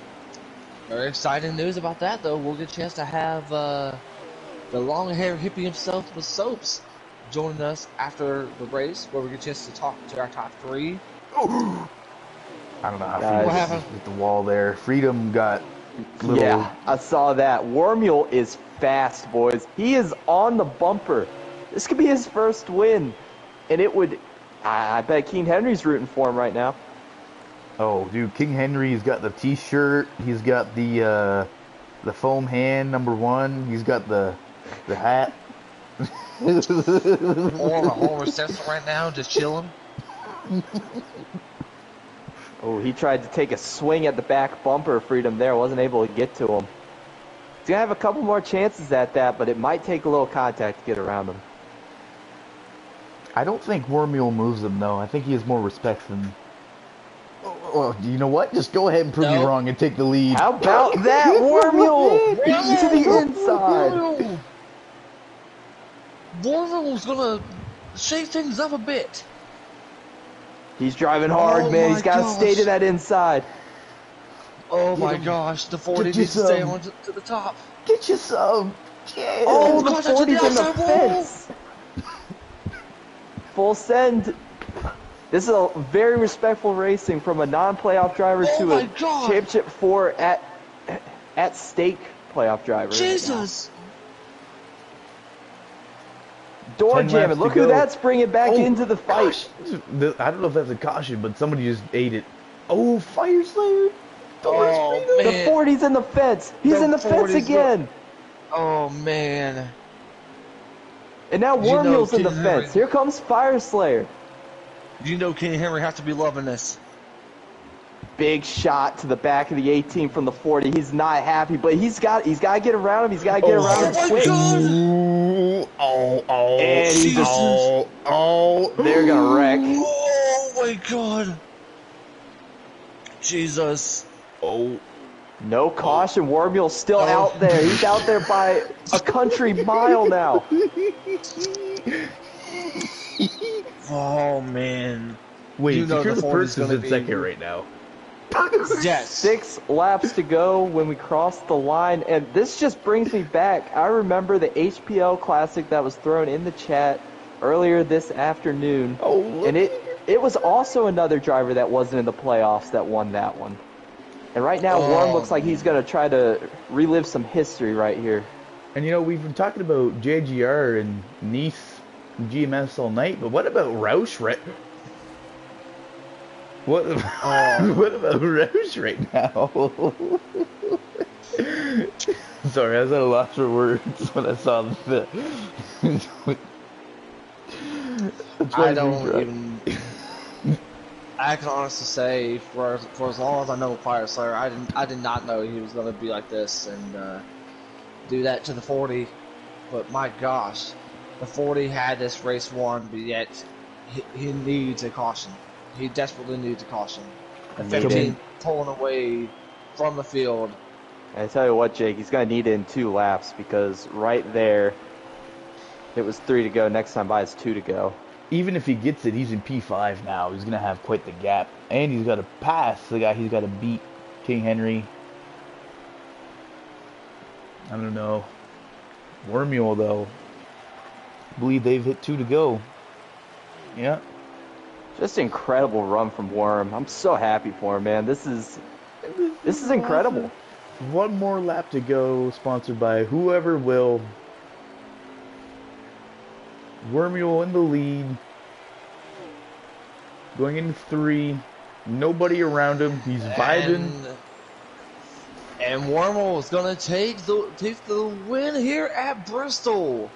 very exciting news about that, though. We'll get a chance to have, the long-haired hippie himself, Masopes, joining us after the race, where we get a chance to talk to our top 3. I don't know how Guys. What Freedom happened? with the wall there. Freedom got little. Yeah, I saw that. Wormule is fast, boys. He is on the bumper. This could be his first win. And it would... I bet King Henry's rooting for him right now. Oh, dude, King Henry's got the T-shirt. He's got the foam hand #1. He's got the hat. Or a whole reception right now, just chilling. Oh, he tried to take a swing at the back bumper of Freedom there. Wasn't able to get to him. He's going to have a couple more chances at that, but it might take a little contact to get around him. I don't think Wormule moves him, though. I think he has more respect than... Oh, you know what? Just go ahead and prove me No. wrong and take the lead. How about that, Wormule? To the inside. Wormule's gonna shake things up a bit. He's driving hard, man. my He's got to gosh. stay to that inside. Oh my gosh, the 40 Get needs to you stay some. on to the top. Get you some. Yeah. Oh, the contact to the 40's in the outside wall. fence. Full send. This is a very respectful racing from a non-playoff driver Oh to my a God. championship 4 at stake playoff driver. Jesus! Door 10 laps jamming. to Look who go. that's bringing back Oh, into the fight. gosh. I don't know if that's a caution, but somebody just ate it. Oh, Fire Slayer. Oh, The man. 40's in the fence. He's The in the fence 40's again. Oh man. And now You know Wormule's in the King fence. Henry- Here comes Fire Slayer. You know King Henry has to be loving this. Big shot to the back of the 18 from the 40. He's not happy, but he's got to get around him. He's got to get around him my quick. God. Ooh, oh, And he just- oh. They're gonna wreck. Oh my God. Jesus. Oh. No caution. Wormule's still Oh. out there. He's out there by a country mile now. Oh man. Wait, You know Secure the the 40's Purse is gonna in be- second right now. Yes. 6 laps to go when we cross the line, and this just brings me back. I remember the HPL Classic that was thrown in the chat earlier this afternoon, Oh, look. and it was also another driver that wasn't in the playoffs that won that one. And right now, Worm Oh, looks like he's going to try to relive some history right here. And you know, we've been talking about JGR and Nice and GMS all night, but what about Roush right? What what about Roush right now? Sorry, I was at a loss for words when I saw the. I don't even. I can honestly say, for as long as I know Fire Slayer, I did not know he was going to be like this and do that to the 40. But my gosh, the 40 had this race won, but yet he needs a caution. He desperately needs a caution. The 15 pulling away from the field. And I tell you what, Jake, he's going to need it in 2 laps because right there, it was 3 to go. Next time by is 2 to go. Even if he gets it, he's in P5 now. He's gonna have quite the gap, and he's got to pass the guy he's got to beat, King Henry. I don't know. Wormule though, I believe they've hit 2 to go. Yeah. Just incredible run from Worm. I'm so happy for him, man. This is incredible. One more lap to go, sponsored by whoever will. Wormule in the lead. Going into 3. Nobody around him. He's vibing. And Wormhole is going to take the win here at Bristol.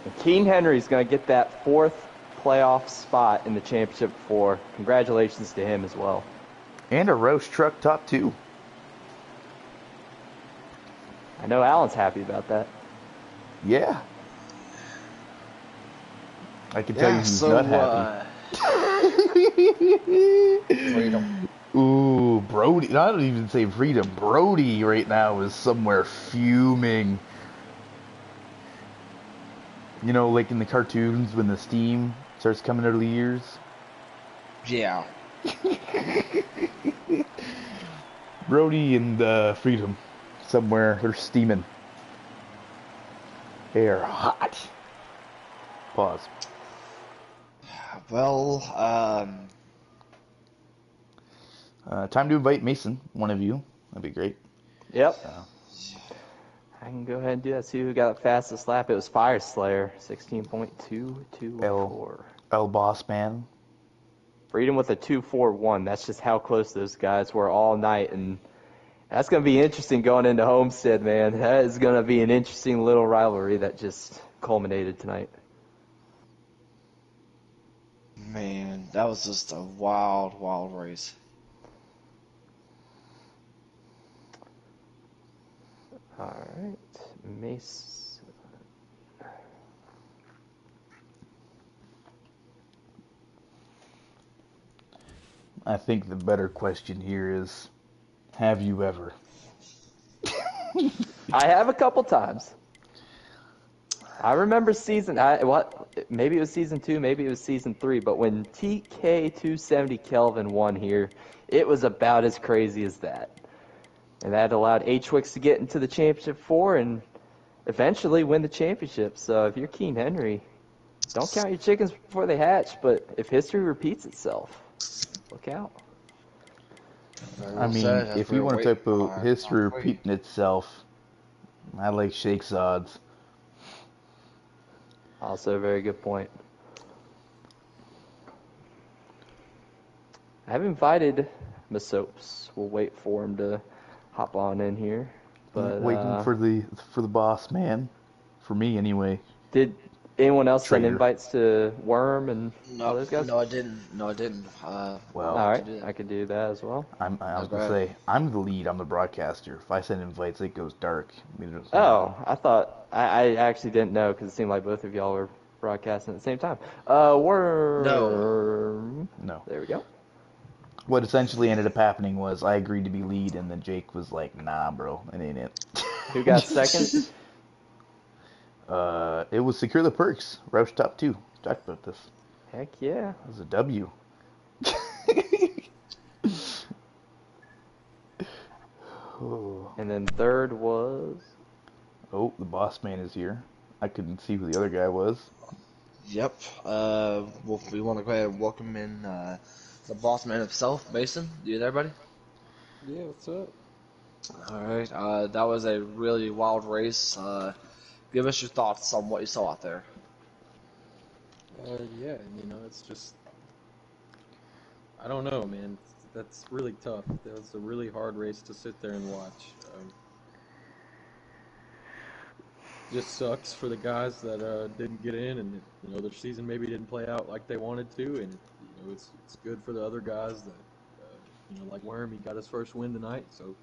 And Keen Henry's going to get that 4th playoff spot in the championship 4. Congratulations to him as well. And a Roush truck top 2. I know Alan's happy about that. Yeah. I can tell you who's not happy. Freedom. Ooh, Brody. I don't even say Freedom. Brody right now is somewhere fuming. You know, like in the cartoons when the steam starts coming out of the ears? Yeah. Brody and Freedom. Somewhere, they're steaming. They're hot. Pause. Well, time to invite Mason, one of you. That'd be great. Yep. I can go ahead and do that. See who got the fastest lap. It was Fire Slayer, 16.224. El Boss Man. Freedom with a 2.41. That's just how close those guys were all night. And that's going to be interesting going into Homestead, man. That is going to be an interesting little rivalry that just culminated tonight. man, that was just a wild, wild race. All right. Mace. I think the better question here is, have you ever? I have a couple times. I remember maybe it was season 2, maybe it was season 3, but when TK270 Kelvin won here, it was about as crazy as that. And that allowed H-Wix to get into the championship 4 and eventually win the championship. So if you're Keen Henry, don't count your chickens before they hatch, but if history repeats itself, look out. I mean, if you want to talk about history repeating itself, I like Shake's odds. Also a very good point. I've invited Masopes. We'll wait for him to hop on in here. But waiting for the boss man, for me anyway. Did anyone else send Traitor. invites to Worm and all those guys? No, I didn't. Well, all right, I could do that as well. I was gonna say I'm the lead. I'm the broadcaster. If I send invites, it goes dark. Oh, I thought I actually didn't know because it seemed like both of y'all were broadcasting at the same time. Worm. No. There we go. What essentially ended up happening was I agreed to be lead, and then Jake was like, "Nah, bro, it ain't it." Who got second? It was Secure the Perks. Roush top 2. Talked about this. Heck yeah. It was a W. And then third was... Oh, the boss man is here. I couldn't see who the other guy was. Yep. We want to go ahead and welcome in the boss man himself, Mason. You there, buddy? Yeah, what's up? All right. That was a really wild race. Give us your thoughts on what you saw out there. Yeah, it's just, I don't know, man. That's really tough. That was a really hard race to sit there and watch. Just sucks for the guys that didn't get in, and their season maybe didn't play out like they wanted to, and it's good for the other guys that like Worm, he got his first win tonight. So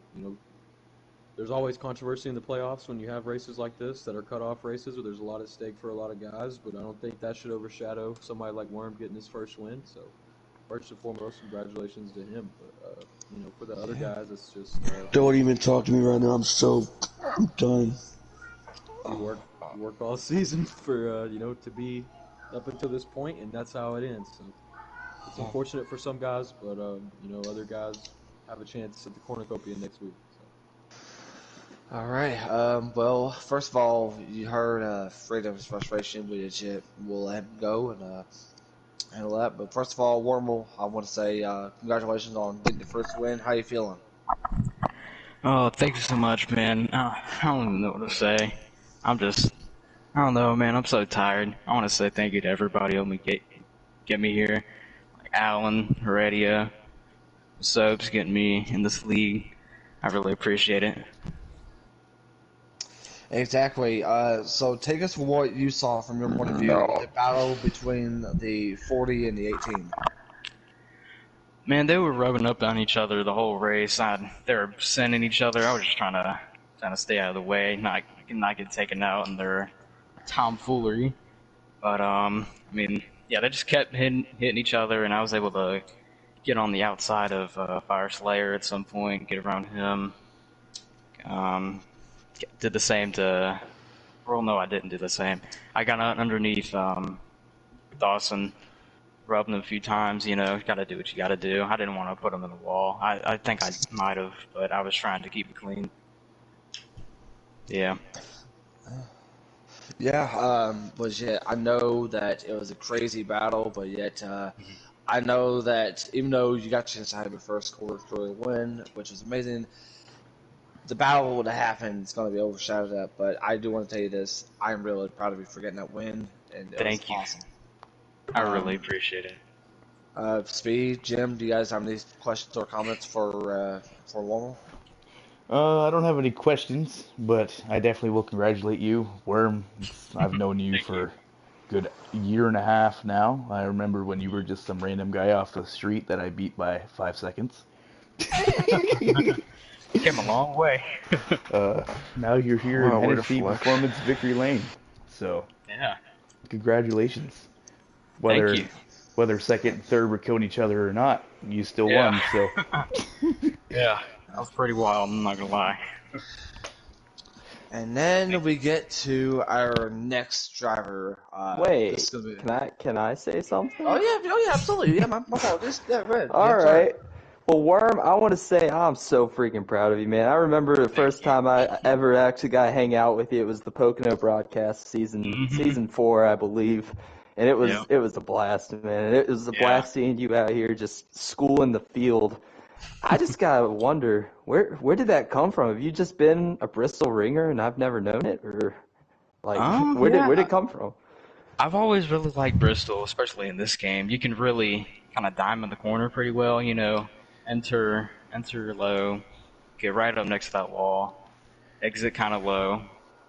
there's always controversy in the playoffs when you have races like this that are cut-off races where there's a lot at stake for a lot of guys, but I don't think that should overshadow somebody like Worm getting his first win. So first and foremost, congratulations to him. But for the other guys, it's just don't even talk to me right now. I'm done. You work all season for to be up until this point, and that's how it ends. So it's unfortunate for some guys, but other guys have a chance at the cornucopia next week. So. All right. Well, first of all, you heard Freedom's frustration with his chip. We'll let him go and handle that. But first of all, Wormel, I want to say congratulations on getting the first win. How you feeling? Oh, thank you so much, man. I don't even know what to say. I don't know, man. I'm so tired. I want to say thank you to everybody who get me here. Like Alan, Heredia, Soaps getting me in this league. I really appreciate it. Exactly. So take us from what you saw from your point of view, No. the battle between the 40 and the 18. Man, they were rubbing up on each other the whole race. They were sending each other. I was just trying to stay out of the way, not get taken out in their tomfoolery. But I mean, yeah, they just kept hitting each other, and I was able to get on the outside of Fire Slayer at some point, get around him. Um, did the same to. Well, no, I didn't do the same. I got underneath Dawson, rubbed him a few times. Got to do what you got to do. I didn't want to put him in the wall. I think I might have, but I was trying to keep it clean. Yeah. Yeah, but yet I know that it was a crazy battle, but yet I know that even though you got a chance to have your first quarter win, which was amazing, the battle would have happened. It's going to be overshadowed that. But I do want to tell you this: I'm really proud of you for getting that win, and it was Thank you. awesome. I really appreciate it. Speed, Jim, do you guys have any questions or comments for Warmel? I don't have any questions, but I definitely will congratulate you, Worm. I've known you Thank you. for a good year and a half now. I remember when you were just some random guy off the street that I beat by 5 seconds. Came a long way. Now you're here Wow, in way to Hennessy flex. Performance Victory Lane. So, Yeah. congratulations. Thank Whether you. whether second and third were killing each other or not, you still Yeah. won. So, Yeah. That was pretty wild. I'm not gonna lie. And then we get to our next driver. Wait, This is gonna be. can I say something? Oh yeah, absolutely. Yeah, my fault. Just yeah, go ahead. All Yeah, sorry. right. Well, Worm, I want to say I'm so freaking proud of you, man. I remember the first time I ever actually got to hang out with you. It was the Pocono broadcast season 4, I believe, and it was Yep. it was a blast, man. It was a Yeah. blast seeing you out here just schooling the field. I just gotta wonder where did that come from? Have you just been a Bristol ringer and I've never known it, or like where did Yeah. it come from? I've always really liked Bristol, especially in this game. You can really kind of dime in the corner pretty well. Enter low, get right up next to that wall, exit kind of low.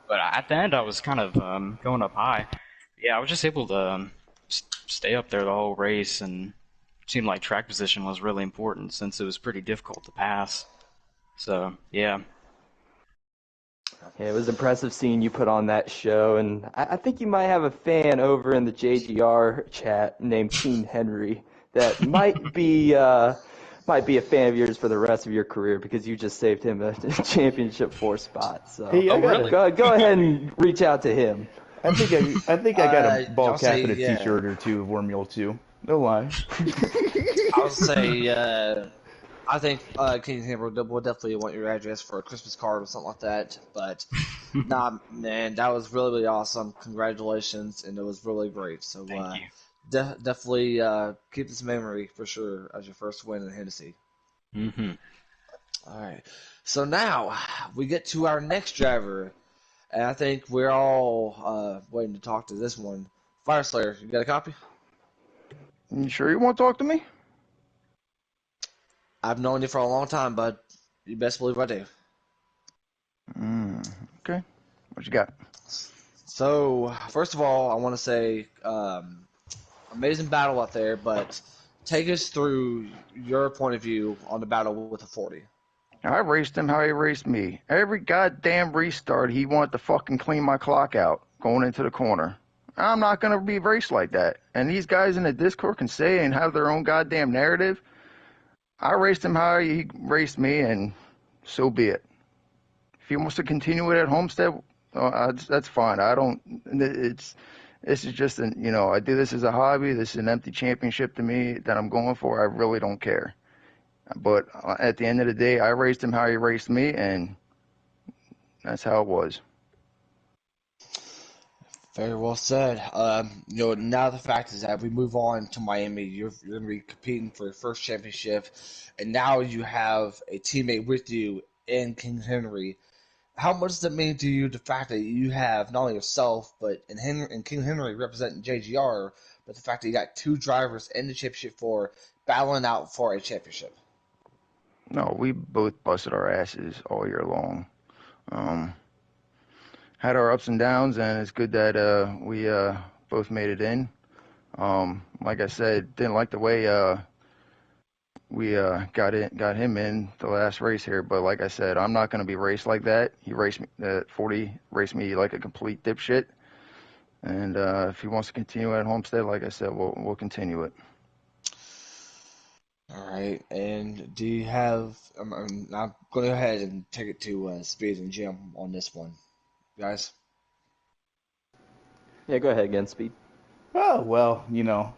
But at the end, I was kind of going up high. Yeah, I was just able to stay up there the whole race, and it seemed like track position was really important since it was pretty difficult to pass. So yeah. Yeah, it was impressive seeing you put on that show, and I think you might have a fan over in the JGR chat named King Henry that might be a fan of yours for the rest of your career because you just saved him a championship 4 spot. So hey, I Oh, got really? a. go ahead and reach out to him. I think I got a ball I'll cap say and a yeah. T-shirt or two of Worm Mule too. No lie. I'll say I think King Hammer will definitely want your address for a Christmas card or something like that. But nah, man, that was really really awesome. Congratulations, and it was really great. So Thank you. definitely keep this memory for sure as your first win in Hennessy. Mm-hmm. All right. So now we get to our next driver, and I think we're all waiting to talk to this one. Fire Slayer, you got a copy? You sure you want to talk to me? I've known you for a long time, bud. You best believe I do. Okay. What you got? So, first of all, I want to say amazing battle out there, but take us through your point of view on the battle with the 40. I raced him how he raced me. Every goddamn restart, he wanted to fucking clean my clock out going into the corner. I'm not going to be raced like that. And these guys in the Discord can say and have their own goddamn narrative. I raced him how he raced me, and so be it. If he wants to continue it at Homestead, that's fine. I don't. This is just I do this as a hobby. This is an empty championship to me that I'm going for. I really don't care. But at the end of the day, I raced him how he raced me, and that's how it was. Very well said. Now the fact is that we move on to Miami. You're going to be competing for your first championship, and now you have a teammate with you in King Henry. How much does it mean to you the fact that you have not only yourself, but in King Henry representing JGR, but the fact that you got two drivers in the championship for battling out for a championship? No, we both busted our asses all year long. had our ups and downs, and it's good that we both made it in. Like I said, didn't like the way we got him in the last race here, but like I said, I'm not going to be raced like that. He raced me at 40, raced me like a complete dipshit. And if he wants to continue at Homestead, like I said, we'll continue it. All right. And do you have? I'm going to go ahead and take it to Speed and Jim on this one, guys. Yeah, go ahead again, Speed. Oh, well, I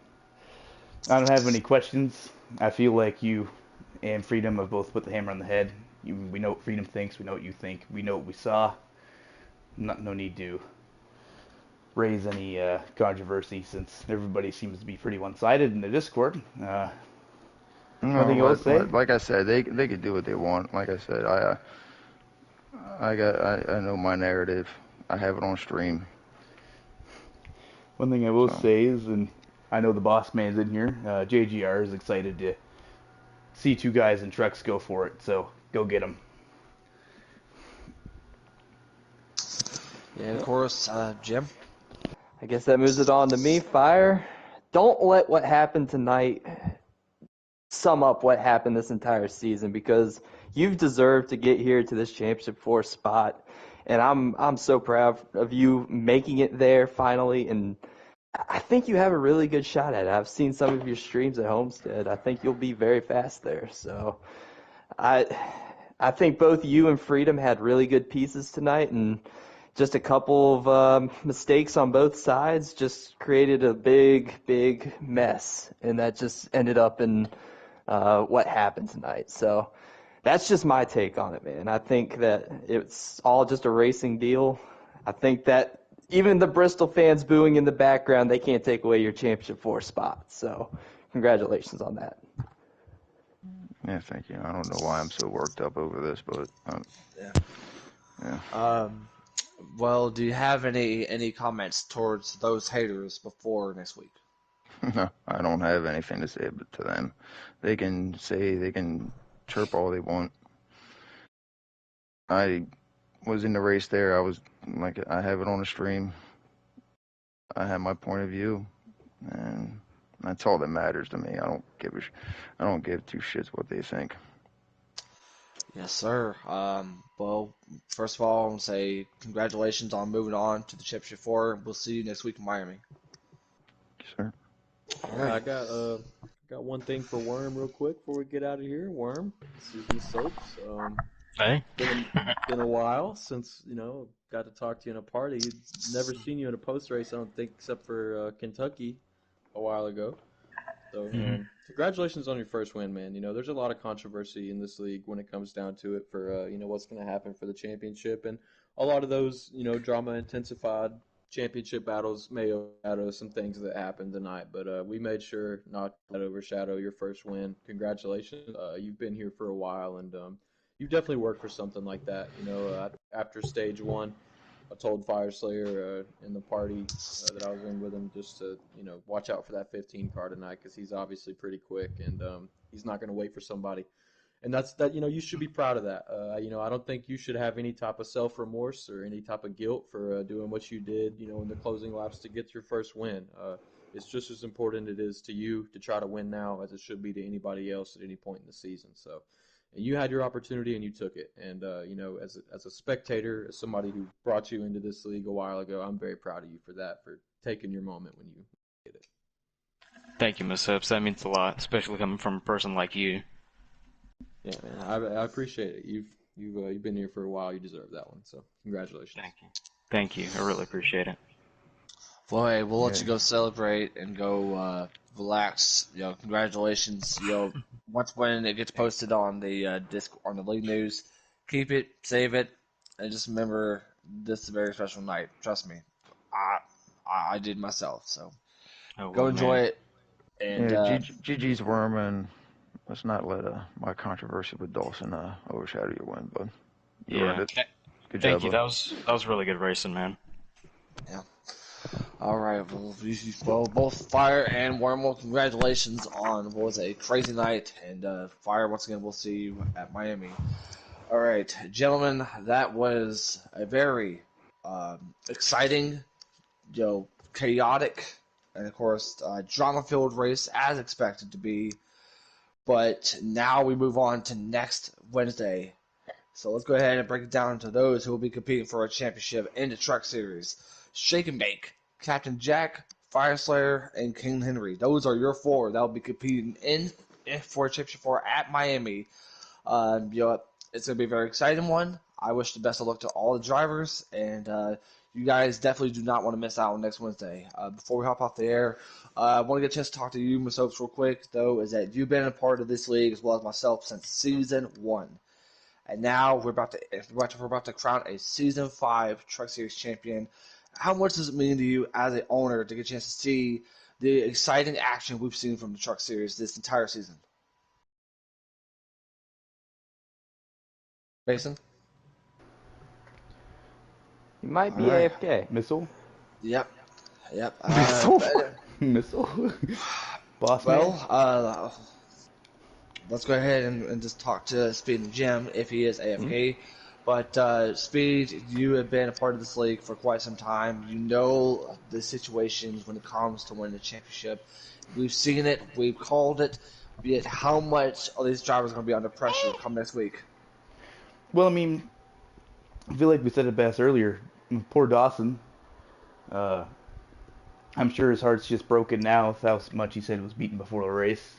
don't have any questions. I feel like you and Freedom have both put the hammer on the head. We know what Freedom thinks. We know what you think. We know what we saw. No need to raise any controversy since everybody seems to be pretty one-sided in the Discord. Nothing else to say? Like I said, they could do what they want. Like I said, I know my narrative. I have it on stream. One thing I will say is, and I know the boss man's in here, JGR is excited to see two guys in trucks go for it, so go get them. Yeah, and of course, Jim. I guess that moves it on to me. Fire. Don't let what happened tonight sum up what happened this entire season, because you've deserved to get here to this Championship 4 spot, and I'm so proud of you making it there finally, and I think you have a really good shot at it. I've seen some of your streams at Homestead. I think you'll be very fast there. So I think both you and Freedom had really good pieces tonight, and just a couple of mistakes on both sides just created a big mess, and that just ended up in what happened tonight. So that's just my take on it, man. I think that it's all just a racing deal. I think that even the Bristol fans booing in the background, they can't take away your Championship 4 spot. So congratulations on that. Yeah, thank you. I don't know why I'm so worked up over this, but yeah. Well, do you have any comments towards those haters before next week? No, I don't have anything to say to them. They can chirp all they want. I was in the race there. I was like, I have it on the stream. I have my point of view, and that's all that matters to me. I don't give two shits what they think. Yes, sir. Well, first of all, I want to say congratulations on moving on to the Championship 4. We'll see you next week in Miami. Yes, sir. All right. I got one thing for Worm real quick before we get out of here. Worm, this is masopes. Hey. Been a while since got to talk to you in a party. Never seen you in a post race, I don't think, except for Kentucky a while ago. So congratulations on your first win, man. There's a lot of controversy in this league when it comes down to it for what's going to happen for the championship, and a lot of those drama intensified championship battles may overshadow some things that happened tonight. But we made sure not to let overshadow your first win. Congratulations. You've been here for a while, and you've definitely worked for something like that. After stage 1, I told Fireslayer in the party that I was in with him just to, watch out for that 15 car tonight, because he's obviously pretty quick, and he's not going to wait for somebody. And that's that. You should be proud of that. I don't think you should have any type of self-remorse or any type of guilt for doing what you did, in the closing laps to get your first win. It's just as important it is to you to try to win now as it should be to anybody else at any point in the season. So. And you had your opportunity and you took it. And, as a spectator, as somebody who brought you into this league a while ago, I'm very proud of you for that, for taking your moment when you did it. Thank you, Masopes. That means a lot, especially coming from a person like you. Yeah, man, I appreciate it. You've been here for a while. You deserve that one. So congratulations. Thank you. I really appreciate it. Well, hey, we'll let you go celebrate and go relax. Congratulations. Once when it gets posted on the on the league news, keep it, save it, and just remember this is a very special night. Trust me, I did myself. So go enjoy it. And GG's Worm, and let's not let my controversy with Dawson overshadow your win, bud. You earned it. Good job. Thank you. That was really good racing, man. Yeah. All right. Well, both Fire and Wormhole, congratulations on what was a crazy night. And Fire, once again, we'll see you at Miami. All right, gentlemen, that was a very exciting, chaotic, and of course, drama-filled race as expected to be. But now we move on to next Wednesday. So let's go ahead and break it down to those who will be competing for a championship in the Truck Series. Shake and Bake, Captain Jack, Fire Slayer, and King Henry. Those are your four that will be competing for a championship at Miami. It's going to be a very exciting one. I wish the best of luck to all the drivers, and you guys definitely do not want to miss out on next Wednesday. Before we hop off the air, I want to get a chance to talk to you, masopes, real quick, though, is that you've been a part of this league as well as myself since Season 1. And now we're about to crown a Season 5 Truck Series champion. How much does it mean to you as an owner to get a chance to see the exciting action we've seen from the Truck Series this entire season? Mason? You might be Right. AFK. Missile? Yep. Missile? Boss Well, man? let's go ahead and just talk to Speed and Jim if he is AFK. But Speed, you have been a part of this league for quite some time. You know the situations when it comes to winning the championship. We've seen it. We've called it. Yet how much are these drivers going to be under pressure come next week? Well, I mean, I feel like we said it best earlier. Poor Dawson. I'm sure his heart's just broken now with how much he said was beaten before the race.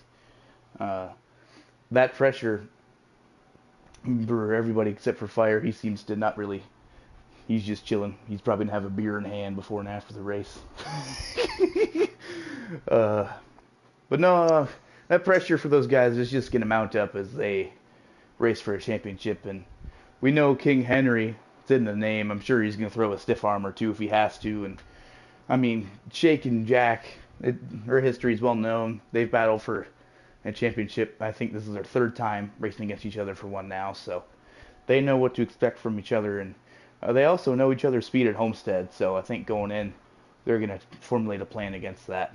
That pressure for everybody except for Fire, he seems to not really. He's just chilling. He's probably gonna have a beer in hand before and after the race. But no, that pressure for those guys is just gonna mount up as they race for a championship, and we know King Henry. It's in the name. I'm sure he's gonna throw a stiff arm or two if he has to, and I mean, Shake and Jack, their history is well known. They've battled for a championship. I think this is their third time racing against each other for one now, so they know what to expect from each other, and they also know each other's speed at Homestead, so I think going in, they're going to formulate a plan against that.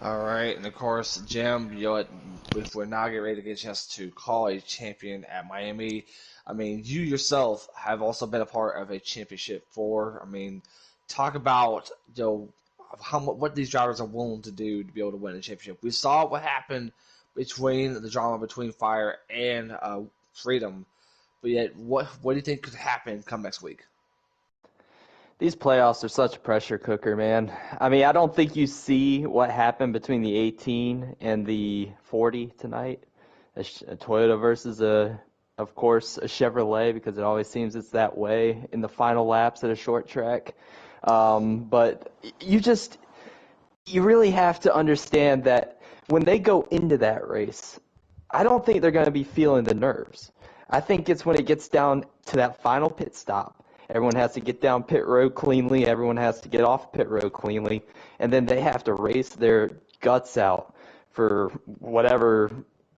All right, and of course, Jim, if we're now getting ready to get a chance to call a champion at Miami, I mean, you yourself have also been a part of a championship for. I mean, talk about what these drivers are willing to do to be able to win a championship. We saw what happened between the drama between Fire and Freedom, but yet what do you think could happen come next week? These playoffs are such a pressure cooker, man. I mean, I don't think you see what happened between the 18 and the 40 tonight. A Toyota versus of course, a Chevrolet, because it always seems it's that way in the final laps at a short track. But you really have to understand that when they go into that race, I don't think they're going to be feeling the nerves. I think it's when it gets down to that final pit stop. Everyone has to get down pit road cleanly. Everyone has to get off pit road cleanly. And then they have to race their guts out for whatever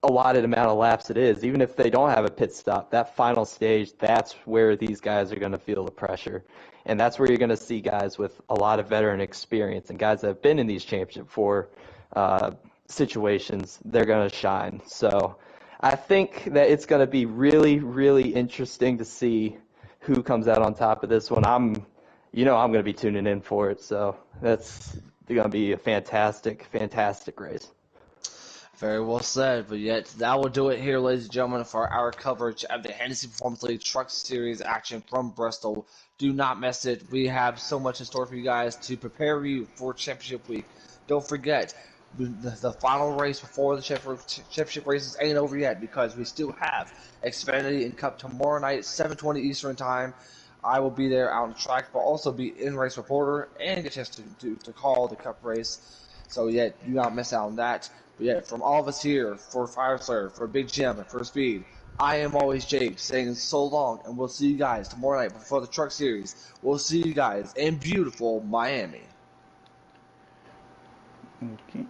allotted amount of laps it is. Even if they don't have a pit stop, that final stage, that's where these guys are going to feel the pressure. And that's where you're going to see guys with a lot of veteran experience and guys that have been in these championship four situations, they're going to shine. So I think that it's going to be really, really interesting to see who comes out on top of this one. I'm going to be tuning in for it. So that's going to be a fantastic, fantastic race. Very well said, but yet that will do it here, ladies and gentlemen, for our coverage of the Hennessy Performance League Truck Series action from Bristol. Do not miss it. We have so much in store for you guys to prepare you for Championship Week. Don't forget, the final race before the championship races ain't over yet because we still have Xfinity and Cup tomorrow night at 7:20 Eastern Time. I will be there out on the track, but also be in-race reporter and get a chance to call the Cup race. So yet, do not miss out on that. But yet, from all of us here, for Fireslayer, for Big Jim, and for Speed, I am always Jake, saying so long, and we'll see you guys tomorrow night before the Truck Series. We'll see you guys in beautiful Miami. Okay.